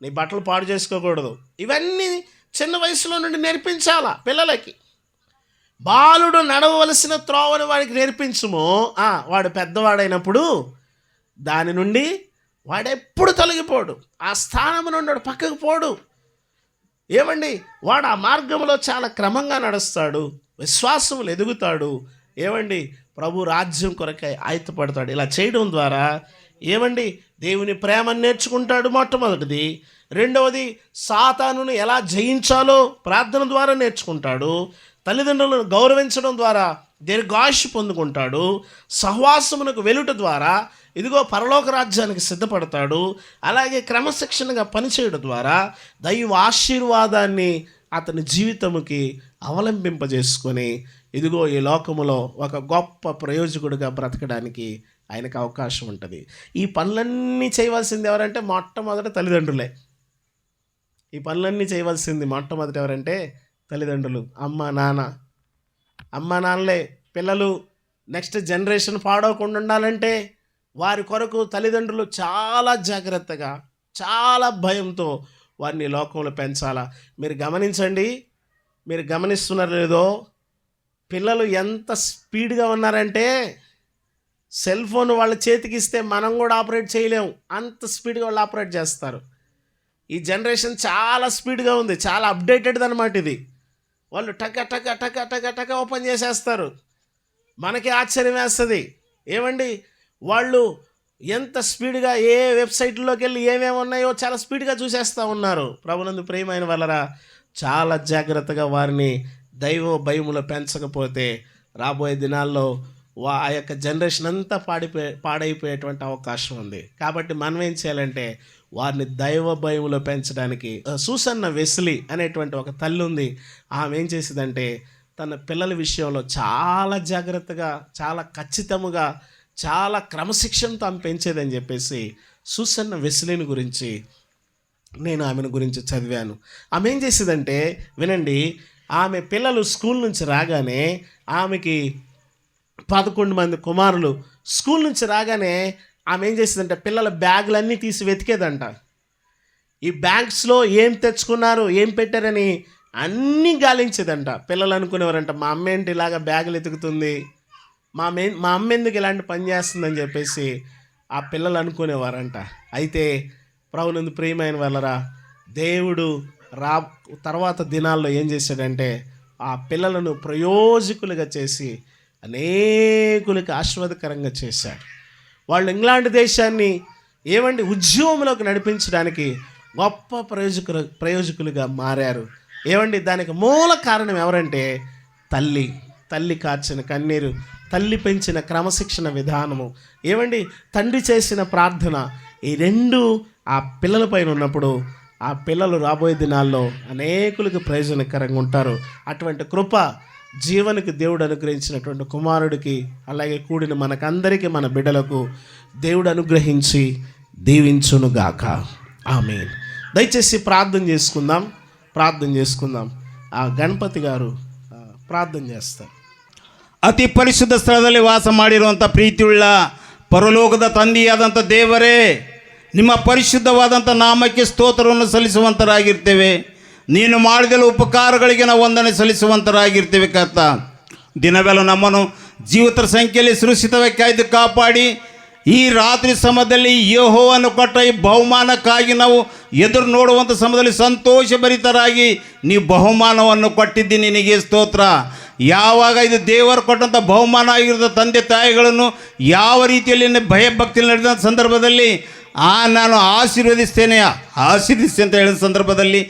[SPEAKER 1] నీ బట్టలు పాడు చేసుకోకూడదు. ఇవన్నీ చిన్న వయసులో నుండి నేర్పించాలా పిల్లలకి. బాలుడు నడవవలసిన త్రోవను వాడికి నేర్పించుము, వాడు పెద్దవాడైనప్పుడు దాని నుండి వాడెప్పుడు తొలగిపోడు, ఆ స్థానం నుండి వాడు పక్కకు పోడు. ఏమండి వాడు ఆ మార్గంలో చాలా క్రమంగా నడుస్తాడు, విశ్వాసములు ఎదుగుతాడు. ఏమండి ప్రభు రాజ్యం కొరకై ఆయత్తపడతాడు. ఇలా చేయడం ద్వారా ఏమండి దేవుని ప్రేమను నేర్చుకుంటాడు మొట్టమొదటిది. రెండవది సాతానును ఎలా జయించాలో ప్రార్థన ద్వారా నేర్చుకుంటాడు. తల్లిదండ్రులను గౌరవించడం ద్వారా దీర్ఘాయుష్ పొందుకుంటాడు. సహవాసమునకు వెలుట ద్వారా ఇదిగో పరలోక రాజ్యానికి సిద్ధపడతాడు. అలాగే క్రమశిక్షణగా పనిచేయడం ద్వారా దైవ ఆశీర్వాదాన్ని అతని జీవితముకి అవలంబింపజేసుకొని ఇదిగో ఈ లోకములో ఒక గొప్ప ప్రయోజకుడిగా బ్రతకడానికి ఆయనకు అవకాశం ఉంటుంది. ఈ పనులన్నీ చేయవలసింది ఎవరంటే మొట్టమొదట తల్లిదండ్రులే. ఈ పనులన్నీ చేయవలసింది మొట్టమొదటి ఎవరంటే తల్లిదండ్రులు, అమ్మ నాన్నలే. పిల్లలు నెక్స్ట్ జనరేషన్ పాడవకుండా ఉండాలంటే వారి కొరకు తల్లిదండ్రులు చాలా జాగ్రత్తగా, చాలా భయంతో వారిని లోకంలో పెంచాలా. మీరు గమనించండి, మీరు గమనిస్తున్నారో లేదో, పిల్లలు ఎంత స్పీడ్గా ఉన్నారంటే సెల్ ఫోన్ వాళ్ళ చేతికి ఇస్తే మనం కూడా ఆపరేట్ చేయలేము, అంత స్పీడ్గా వాళ్ళు ఆపరేట్ చేస్తారు. ఈ జనరేషన్ చాలా స్పీడ్గా ఉంది, చాలా అప్డేటెడ్ అనమాట ఇది. వాళ్ళు టక టక టక టక టక ఓపెన్ చేసేస్తారు. మనకి ఆశ్చర్యం వేస్తుంది, ఏమండి వాళ్ళు ఎంత స్పీడ్గా ఏ వెబ్సైట్లోకి వెళ్ళి ఏమేమి ఉన్నాయో చాలా స్పీడ్గా చూసేస్తూ ఉన్నారు. ప్రభునందు ప్రియమైన వాళ్ళరా, చాలా జాగ్రత్తగా వారిని దైవ భయములో పెంచకపోతే రాబోయే దినాల్లో ఆ యొక్క జనరేషన్ అంతా పాడైపోయేటువంటి అవకాశం ఉంది. కాబట్టి మనం ఏం చేయాలంటే వారిని దైవ భయములో పెంచడానికి సూసన్న వెస్లీ అనేటువంటి ఒక తల్లి ఉంది. ఆమె ఏం చేసిందంటే తన పిల్లల విషయంలో చాలా జాగ్రత్తగా, చాలా ఖచ్చితముగా, చాలా క్రమశిక్షణతో ఆమె పెంచేదని చెప్పేసి సూసన్న వెస్లీని గురించి నేను ఆమెను గురించి చదివాను. ఆమె ఏం చేసేదంటే వినండి, ఆమె పిల్లలు స్కూల్ నుంచి రాగానే ఆమెకి 11 మంది కుమారులు. స్కూల్ నుంచి రాగానే ఆమె ఏం చేసేదంటే పిల్లల బ్యాగులన్నీ తీసి వెతికేదంట. ఈ బ్యాగ్స్లో ఏం తెచ్చుకున్నారు, ఏం పెట్టారని అన్నీ గాలించేదంట. పిల్లలు అనుకునేవారంట, మా అమ్మ ఏంటి ఇలాగ బ్యాగులు ఎతుకుతుంది, మా అమ్మ ఎందుకు ఇలాంటి పని చేస్తుందని చెప్పేసి ఆ పిల్లలు అనుకునేవారంట. అయితే ప్రభునందు ప్రియమైన వాళ్ళరా, దేవుడు తర్వాత దినాల్లో ఏం చేశాడంటే ఆ పిల్లలను ప్రయోజకులుగా చేసి అనేకులకి ఆశీర్వాదకరంగా చేశాడు. వాళ్ళు ఇంగ్లాండ్ దేశాన్ని ఏమండి ఉద్యమంలోకి నడిపించడానికి గొప్ప ప్రయోజకులుగా మారారు. ఏమండి దానికి మూల కారణం ఎవరంటే తల్లి కార్చిన కన్నీరు, తల్లి పెంచిన క్రమశిక్షణ విధానము, ఏమండి తండ్రి చేసిన ప్రార్థన, ఈ రెండు ఆ పిల్లల పైన ఉన్నప్పుడు ఆ పిల్లలు రాబోయే దినాల్లో అనేకులకు ప్రయోజనకరంగా ఉంటారు. అటువంటి కృప జీవనకి దేవుడు అనుగ్రహించినటువంటి కుమారుడికి, అలాగే కూడిన మనకందరికీ, మన బిడ్డలకు దేవుడు అనుగ్రహించి దీవించునుగాక. ఆమేన్. దయచేసి ప్రార్థన చేసుకుందాం. ఆ గణపతి గారు ప్రార్థన చేస్తారు.
[SPEAKER 9] ಅತಿ ಪರಿಶುದ್ಧ ಸ್ಥಳದಲ್ಲಿ ವಾಸ ಮಾಡಿರುವಂಥ ಪ್ರೀತಿಯುಳ್ಳ ಪರಲೋಕದ ತಂದೆಯಾದಂಥ ದೇವರೇ, ನಿಮ್ಮ ಪರಿಶುದ್ಧವಾದಂಥ ನಾಮಕ್ಕೆ ಸ್ತೋತ್ರವನ್ನು ಸಲ್ಲಿಸುವಂತರಾಗಿರ್ತೇವೆ. ನೀನು ಮಾಡಿದ ಉಪಕಾರಗಳಿಗೆ ನಾವು ವಂದನೆ ಸಲ್ಲಿಸುವಂತರಾಗಿರ್ತೇವೆ. ಕರ್ತ, ದಿನವೆಲ್ಲ ನಮ್ಮನ್ನು ಜೀವಿತರ ಸಂಖ್ಯೆಯಲ್ಲಿ ಸುರಕ್ಷಿತವಾಗಿ ಕಾಯ್ದು ಕಾಪಾಡಿ ಈ ರಾತ್ರಿ ಸಮಯದಲ್ಲಿ ಯೆಹೋವನು ಕೊಟ್ಟ ಈ ಬಹುಮಾನಕ್ಕಾಗಿ ನಾವು ಎದುರು ನೋಡುವಂಥ ಸಮಯದಲ್ಲಿ ಸಂತೋಷಭರಿತರಾಗಿ ನೀವು ಬಹುಮಾನವನ್ನು ಕೊಟ್ಟಿದ್ದಿ, ನಿನಗೆ ಸ್ತೋತ್ರ. ಯಾವಾಗ ಇದು ದೇವರು ಕೊಟ್ಟಂಥ ಬಹುಮಾನ ಆಗಿರೋ ತಂದೆ ತಾಯಿಗಳನ್ನು ಯಾವ ರೀತಿಯಲ್ಲಿ ಭಯಭಕ್ತಿಯಲ್ಲಿ ನಡೆದ ಸಂದರ್ಭದಲ್ಲಿ ನಾನು ಆಶೀರ್ವದಿಸ್ತೇನೆ ಅಂತ ಹೇಳಿದ ಸಂದರ್ಭದಲ್ಲಿ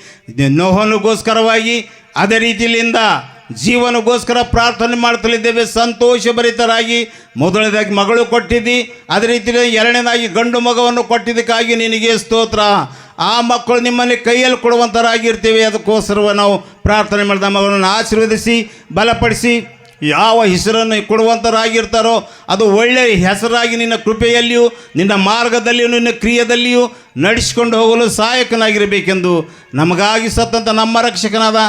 [SPEAKER 9] ನೋಹನಿಗೋಸ್ಕರವಾಗಿ ಅದೇ ರೀತಿಯಿಂದ ಜೀವನಗೋಸ್ಕರ ಪ್ರಾರ್ಥನೆ ಮಾಡ್ತಲಿದ್ದೇವೆ. ಸಂತೋಷಭರಿತರಾಗಿ ಮೊದಲನೇದಾಗಿ ಮಗಳು ಕೊಟ್ಟಿದ್ದಿ, ಅದೇ ರೀತಿಯಲ್ಲಿ ಎರಡನೇದಾಗಿ ಗಂಡು ಮಗವನ್ನು ಕೊಟ್ಟಿದ್ದಕ್ಕಾಗಿ ನಿನಗೆ ಸ್ತೋತ್ರ. ಆ ಮಕ್ಕಳು ನಿಮ್ಮಲ್ಲಿ ಕೈಯಲ್ಲಿ ಕೊಡುವಂಥರಾಗಿರ್ತೀವಿ. ಅದಕ್ಕೋಸ್ಕರ ನಾವು ಪ್ರಾರ್ಥನೆ ಮಾಡಿದ ಮಗಳನ್ನು ಆಶೀರ್ವದಿಸಿ ಬಲಪಡಿಸಿ ಯಾವ ಹೆಸರನ್ನು ಕೊಡುವಂಥರಾಗಿರ್ತಾರೋ ಅದು ಒಳ್ಳೆಯ ಹೆಸರಾಗಿ ನಿನ್ನ ಕೃಪೆಯಲ್ಲಿಯೂ ನಿನ್ನ ಮಾರ್ಗದಲ್ಲಿಯೂ ನಿನ್ನ ಕ್ರಿಯೆಯಲ್ಲಿಯೂ ನಡೆಸಿಕೊಂಡು ಹೋಗಲು ಸಹಾಯಕನಾಗಿರಬೇಕೆಂದು ನಮಗಾಗಿ ಸತ್ತಂಥ ನಮ್ಮ ರಕ್ಷಕನಾದ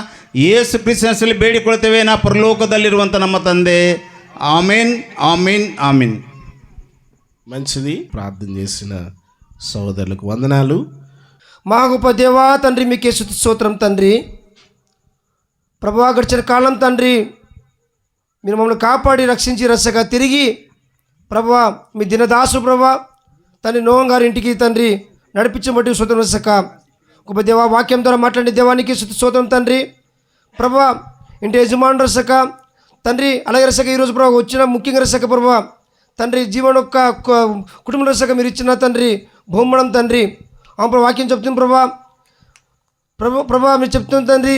[SPEAKER 9] ಯೇಸು ಕ್ರಿಸ್ತನಲ್ಲಿ ಬೇಡಿಕೊಳ್ತೇವೆ, ನಾ ಪರಲೋಕದಲ್ಲಿರುವಂಥ ನಮ್ಮ ತಂದೆ. Amen amen amen.
[SPEAKER 1] మంచిది. ప్రార్థన చేసిన సోదరులకు వందనాలు.
[SPEAKER 10] మా గొప్ప దేవా తండ్రి, మీకే స్తుతి స్తోత్రం తండ్రి. ప్రభువా, గడిచిన కాలం తండ్రి మీరు మమ్మల్ని కాపాడి రక్షించి రక్షగా తిరిగి ప్రభువా మీ దినదాసు ప్రభువా తండ్రి నోహం గారి ఇంటికి తండ్రి నడిపించబట్టి స్తోత్రం రక్షక. గొప్ప దేవా, వాక్యం ద్వారా మాట్లాడే దేవానికి స్తుతి స్తోత్రం తండ్రి. ప్రభువా, ఇంటి యజమాను రక్షక తండ్రి, అలాగే రక్షక ఈరోజు ప్రభావ వచ్చిన ముఖ్యంగా రక్షక ప్రభువా తండ్రి జీవన యొక్క కుటుంబ రక్షక మీరు ఇచ్చిన తండ్రి బహుమానం తండ్రి. అవును వాక్యం చెప్తుంది ప్రభా మీరు చెప్తుంది తండ్రి,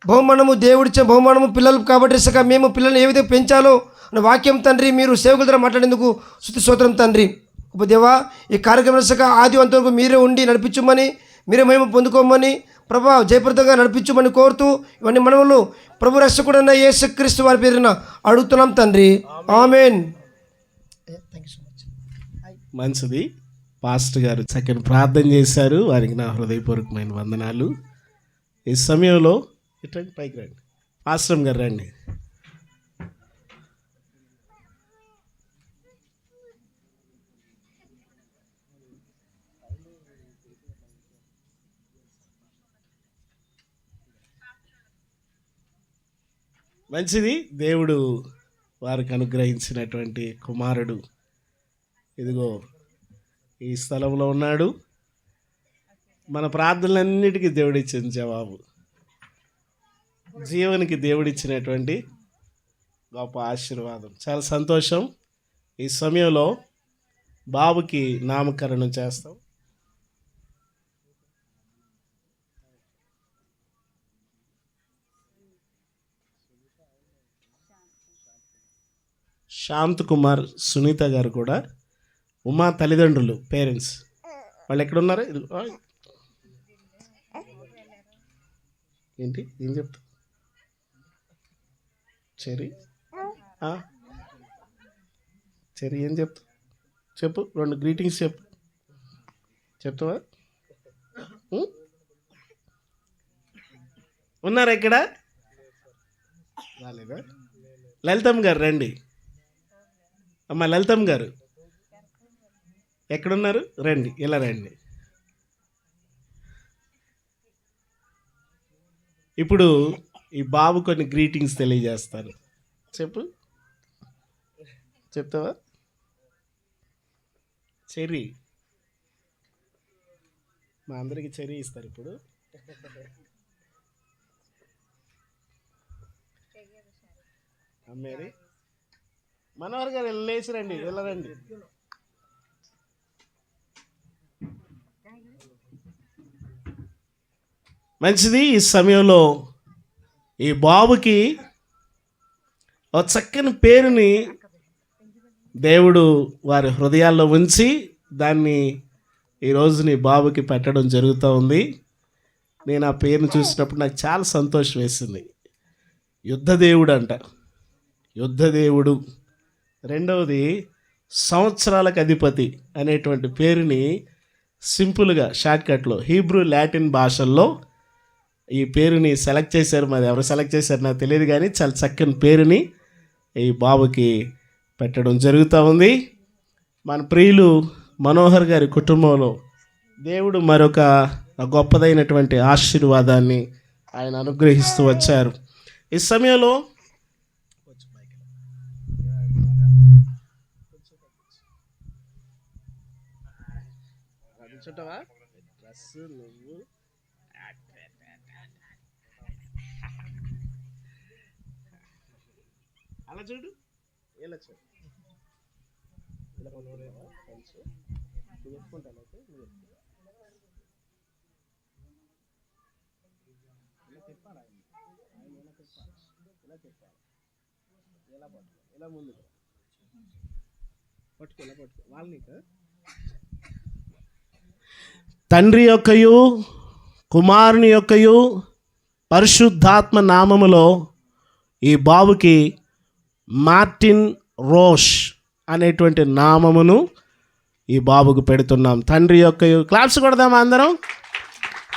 [SPEAKER 10] బహుమానము దేవుడిచ్చే బహుమానము పిల్లలు కాబట్టి రక్షక మేము పిల్లల్ని ఏ విధంగా పెంచాలో అనే వాక్యం తండ్రి మీరు సేవకుల ద్వారా మాట్లాడేందుకు స్తుతి స్తోత్రం తండ్రి. దేవా, ఈ కార్యక్రమం రక్షక ఆది అంతవరకు మీరే ఉండి నడిపించమని, మీరే మేము పొందుకోమని ప్రభా జయప్రదంగా నడిపించమని కోరుతూ ఇవన్నీ మనములు ప్రభు రక్షకుడైన యేసుక్రీస్తు వారి పేరున అడుగుతున్నాం తండ్రి. ఆమేన్.
[SPEAKER 1] మంచిది. పాస్టర్ గారు చక్కని ప్రార్థన చేశారు, వారికి నా హృదయపూర్వకమైన వందనాలు. ఈ సమయంలో ఇట్రండి, పైకి రండి, పాస్టర్ గారు రండి. మంచిది. దేవుడు వారికి అనుగ్రహించినటువంటి కుమారుడు ఇదిగో ఈ స్థలంలో ఉన్నాడు. మన ప్రార్థనలన్నిటికీ దేవుడిచ్చిన జవాబు, జీవనికి దేవుడిచ్చినటువంటి గొప్ప ఆశీర్వాదం. చాలా సంతోషం. ఈ సమయంలో బాబుకి నామకరణం చేస్తాం. శాంత్ కుమార్, సునీత గారు కూడా ఉమా తల్లిదండ్రులు, పేరెంట్స్. వాళ్ళు ఎక్కడున్నారు? ఏంటి ఏం చెప్తా చెరి చెరి ఏం చెప్తా చెప్పు, 2 గ్రీటింగ్స్ చెప్తావా? ఉన్నారా ఇక్కడ? రాలేదా? లలితమ్మ గారు రండి. అమ్మ లలితమ్మ గారు ఎక్కడున్నారు? రండి, ఇలా రండి. ఇప్పుడు ఈ బాబు కొన్ని గ్రీటింగ్స్ తెలియజేస్తాను. చెప్తావా? చెర్రీ, మా అందరికి చెర్రీ ఇస్తారు ఇప్పుడు. అమ్మేరి మనోహర్ గారు లేచి రండి, వెళ్ళరండి. మంచిది. ఈ సమయంలో ఈ బాబుకి ఒక చక్కని పేరుని దేవుడు వారి హృదయాల్లో ఉంచి దాన్ని ఈరోజు నీ బాబుకి పెట్టడం జరుగుతూ ఉంది. నేను ఆ పేరుని చూసినప్పుడు నాకు చాలా సంతోషం వేసింది. యుద్ధదేవుడు అంట, యుద్ధదేవుడు. రెండవది సంవత్సరాలకు అధిపతి అనేటువంటి పేరుని సింపుల్గా షార్ట్కట్లో హీబ్రూ లాటిన్ భాషల్లో ఈ పేరుని సెలెక్ట్ చేశారు. మరి ఎవరు సెలెక్ట్ చేశారు నాకు తెలియదు, కానీ చాలా చక్కని పేరుని ఈ బాబుకి పెట్టడం జరుగుతూ ఉంది. మన ప్రియులు మనోహర్ గారి కుటుంబంలో దేవుడు మరొక గొప్పదైనటువంటి ఆశీర్వాదాన్ని ఆయన అనుగ్రహిస్తూ వచ్చారు. ఈ సమయంలో అలా చూడు, ఇలా చూడు, ఇలా ముందు పట్టుకో వాళ్ళని. తండ్రి యొక్కయు కుమారుని యొక్కయు పరిశుద్ధాత్మ నామములో ఈ బాబుకి మార్టిన్ రోష్ అనేటువంటి నామమును ఈ బాబుకు పెడుతున్నాం. తండ్రి యొక్కయు, క్లాప్స్ కొడదామా అందరం?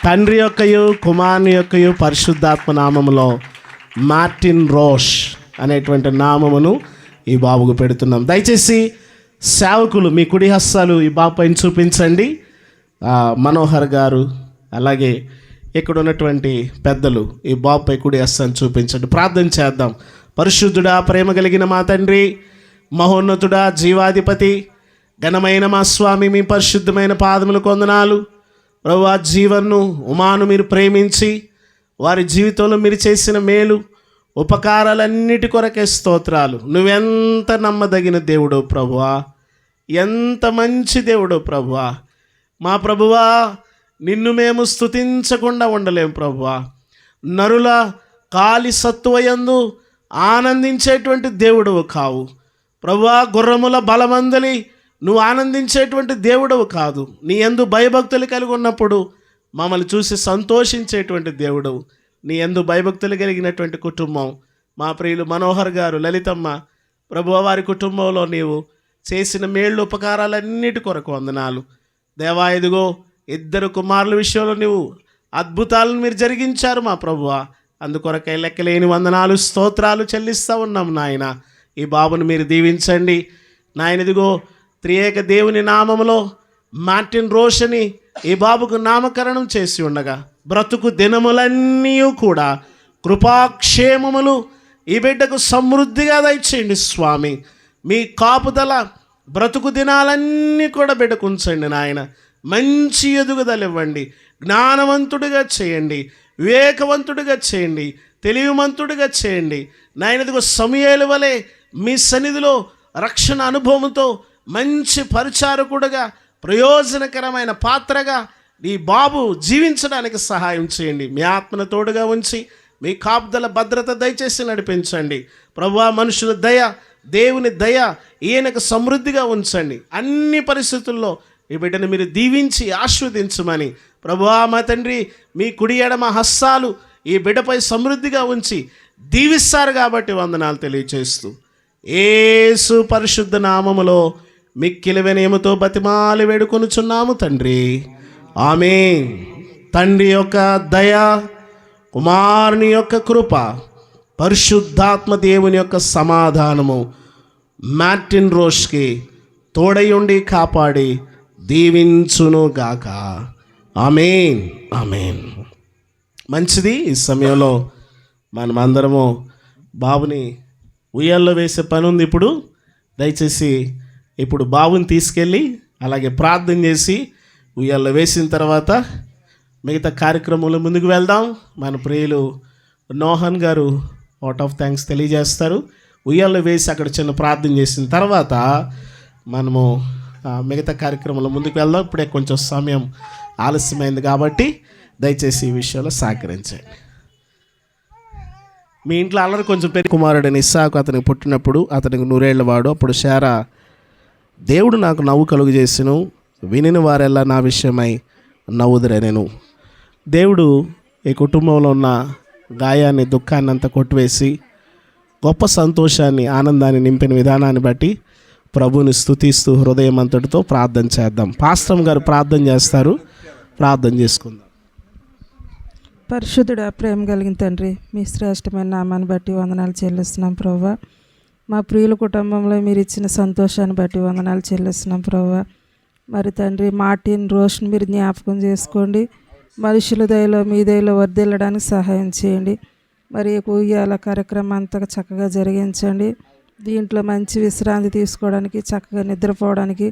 [SPEAKER 1] తండ్రి యొక్కయు కుమారుని యొక్కయు పరిశుద్ధాత్మ నామములో మార్టిన్ రోష్ అనేటువంటి నామమును ఈ బాబుకు పెడుతున్నాం. దయచేసి సేవకులు మీ కుడి హస్తాలు ఈ బాబు పైన చూపించండి. మనోహర్ గారు అలాగే ఇక్కడ ఉన్నటువంటి పెద్దలు ఈ బాబుపై కుడి హస్తాన్ని చూపించండి. ప్రార్థన చేద్దాం. పరిశుద్ధుడా, ప్రేమ కలిగిన మా తండ్రి, మహోన్నతుడా, జీవాధిపతి, ఘనమైన మా స్వామి, మీ పరిశుద్ధమైన పాదములకు వందనాలు. ప్రభువా, జీవన్ను ఉమాను మీరు ప్రేమించి వారి జీవితంలో మీరు చేసిన మేలు ఉపకారాలన్నిటి కొరకే స్తోత్రాలు. నువ్వెంత నమ్మదగిన దేవుడో ప్రభువా, ఎంత మంచి దేవుడో ప్రభువా. మా ప్రభువా, నిన్ను మేము స్తుతించకుండా ఉండలేం ప్రభువా. నరుల కాలి సత్తువయందు ఆనందించేటువంటి దేవుడవు కావు ప్రభువా. గుర్రముల బలమందలి నువ్వు ఆనందించేటువంటి దేవుడవు కాదు. నీ యందు భయభక్తులు కలిగి ఉన్నప్పుడు మమ్మల్ని చూసి సంతోషించేటువంటి దేవుడవు. నీ యందు భయభక్తులు కలిగినటువంటి కుటుంబం మా ప్రియులు మనోహర్ గారు, లలితమ్మ ప్రభువ, వారి కుటుంబంలో నీవు చేసిన మేళ్ళు ఉపకారాలన్నిటి కొరకు వందనాలు దేవా. ఇదిగో 2 కుమారుల విషయంలో నువ్వు అద్భుతాలను మీరు జరిగించారు మా ప్రభువ. అందుకొరకై లెక్కలేని వందనాలు స్తోత్రాలు చెల్లిస్తూ ఉన్నాం నాయన. ఈ బాబును మీరు దీవించండి నాయన. ఇదిగో త్రియేక దేవుని నామములో మార్టిన్ రోష్ అని ఈ బాబుకు నామకరణం చేసి ఉండగా బ్రతుకు దినములన్నీ కూడా కృపాక్షేమములు ఈ బిడ్డకు సమృద్ధిగా దయచేయండి స్వామి. మీ కాపుదల బ్రతుకు దినాలన్నీ కూడా బిడ్డకు ఉంచండి నాయన. మంచి ఎదుగుదల ఇవ్వండి, జ్ఞానవంతుడిగా చేయండి, వివేకవంతుడిగా చేయండి, తెలివిమంతుడిగా చేయండి నాయన. ఇదిగో సమూయేలు వలె మీ సన్నిధిలో రక్షణ అనుభవంతో మంచి పరిచారకుడుగా, ప్రయోజనకరమైన పాత్రగా నీ బాబు జీవించడానికి సహాయం చేయండి. మీ ఆత్మను తోడుగా ఉంచి మీ కాపుదల భద్రత దయచేసి నడిపించండి ప్రభువా. మనుషుల దయ, దేవుని దయ ఈయనకు సమృద్ధిగా ఉంచండి. అన్ని పరిస్థితుల్లో ఈ బిడ్డను మీరు దీవించి ఆశీర్వదించమని ప్రభువా మా తండ్రి, మీ కుడి ఎడమ హస్తాలు ఈ బిడ్డపై సమృద్ధిగా ఉంచి దీవిస్తారు కాబట్టి వందనాలు తెలియచేస్తూ యేసు పరిశుద్ధ నామములో మిక్కిలి వినయముతో బతిమాలి వేడుకొనుచున్నాము తండ్రి, ఆమేన్. తండ్రి యొక్క దయ, కుమారుని యొక్క కృప, పరిశుద్ధాత్మ దేవుని యొక్క సమాధానము మార్టిన్ రోష్కి తోడయుండి కాపాడి దీవించునుగాక. ఆమేన్, ఆమేన్. మంచిది. ఈ సమయంలో మనమందరము బాబుని ఉయ్యాల్లో వేసే పని ఉంది. దయచేసి ఇప్పుడు బాబుని తీసుకెళ్ళి అలాగే ప్రార్థన చేసి ఉయ్యాల్లో వేసిన తర్వాత మిగతా కార్యక్రమంలో ముందుకు వెళ్దాం. మన ప్రియులు నోహన్ గారు అవుట్ ఆఫ్ థ్యాంక్స్ తెలియజేస్తారు. ఉయ్యాల్లో వేసి అక్కడ చిన్న ప్రార్థన చేసిన తర్వాత మనము మిగతా కార్యక్రమంలో ముందుకు వెళ్దాం. ఇప్పుడే కొంచెం సమయం ఆలస్యమైంది కాబట్టి దయచేసి ఈ విషయంలో సహకరించండి. మీ ఇంట్లో అల్లరి కొంచెం పెద్ద కుమారుడని ఇస్సాకు అతనికి పుట్టినప్పుడు అతనికి 100 ఏళ్ల వాడు. అప్పుడు శారా, దేవుడు నాకు నవ్వు కలుగు చేసిను, వినిన వారెల్లా నా విషయమై నవ్వుదురనెను. దేవుడు ఈ కుటుంబంలో ఉన్న గాయాన్ని, దుఃఖాన్ని అంతా కొట్టివేసి గొప్ప సంతోషాన్ని, ఆనందాన్ని నింపిన విధానాన్ని బట్టి ప్రభుని స్తుతిస్తూ హృదయం అంతటితో ప్రార్థన చేద్దాం. పాస్టర్ గారు ప్రార్థన చేస్తారు, ప్రార్థన చేసుకుందాం.
[SPEAKER 8] పరిశుద్ధుడా, ప్రేమ కలిగిన తండ్రి, మీ శ్రేష్టమైన నామాన్ని బట్టి వందనాలు చెల్లిస్తున్నాం ప్రభువా. మా ప్రియుల కుటుంబంలో మీరు ఇచ్చిన సంతోషాన్ని బట్టి వందనాలు చెల్లిస్తున్నాం ప్రభువా. మరి తండ్రి, మార్టిన్ రోష్ని మీరు జ్ఞాపకం చేసుకోండి. మనుషుల దయలో మీ దయలో వర్ధిల్లడానికి సహాయం చేయండి. మరి ఉయ్యాల కార్యక్రమం అంతా చక్కగా జరిగించండి. దీంట్లో మంచి విశ్రాంతి తీసుకోవడానికి, చక్కగా నిద్రపోవడానికి,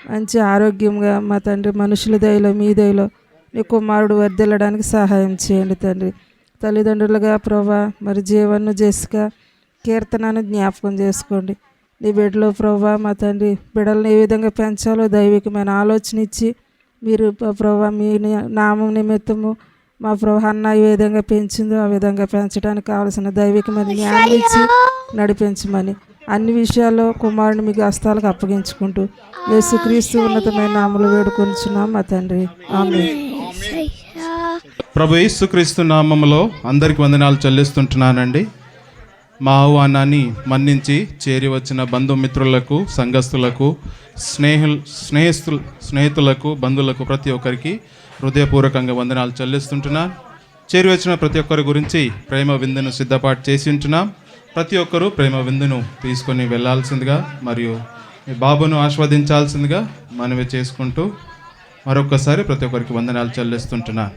[SPEAKER 8] మంచి ఆరోగ్యంగా మా తండ్రి మనుషుల దయలో మీ దయలో నీ కుమారుడు వర్ధిల్లడానికి సహాయం చేయండి తండ్రి. తల్లిదండ్రులుగా ప్రభా మరి జీవన్ను, జెసికా, కీర్తనను జ్ఞాపకం చేసుకోండి. నీ బిడ్డలో ప్రభా మా తండ్రి బిడ్డలను ఏ విధంగా పెంచాలో దైవికమైన ఆలోచన ఇచ్చి మీరు ప్రభా మీ నామం నిమిత్తము మా ప్రభా అన్న ఏ విధంగా పెంచిందో ఆ విధంగా పెంచడానికి కావలసిన దైవికమైన జ్ఞానం ఇచ్చి నడిపించమని అన్ని విషయాల్లో కుమారుని మీకు హస్తాలకు అప్పగించుకుంటూ యేసుక్రీస్తు ఉన్నతమైన నామములో వేడుకొనుచున్నాం మా తండ్రి, ఆమేన్.
[SPEAKER 11] ప్రభు యేసుక్రీస్తు నామములో అందరికి వందనాలు చెల్లిస్తుంటున్నానండి. మా ఆహ్వానాన్ని మన్నించి చేరి వచ్చిన బంధుమిత్రులకు, సంఘస్థులకు, స్నేహితులకు, బంధువులకు ప్రతి ఒక్కరికి హృదయపూర్వకంగా వందనాలు చెల్లిస్తుంటున్నాను. చేరి వచ్చిన ప్రతి ఒక్కరి గురించి ప్రేమ విందును సిద్ధపాటు చేసి ఉంటున్నాం. ప్రతి ఒక్కరూ ప్రేమ విందును తీసుకొని వెళ్ళాల్సిందిగా మరియు మీ బాబును ఆస్వాదించాల్సిందిగా మనవి చేసుకుంటూ మరొకసారి ప్రతి ఒక్కరికి వందనాలు చెల్లిస్తుంటున్నాను.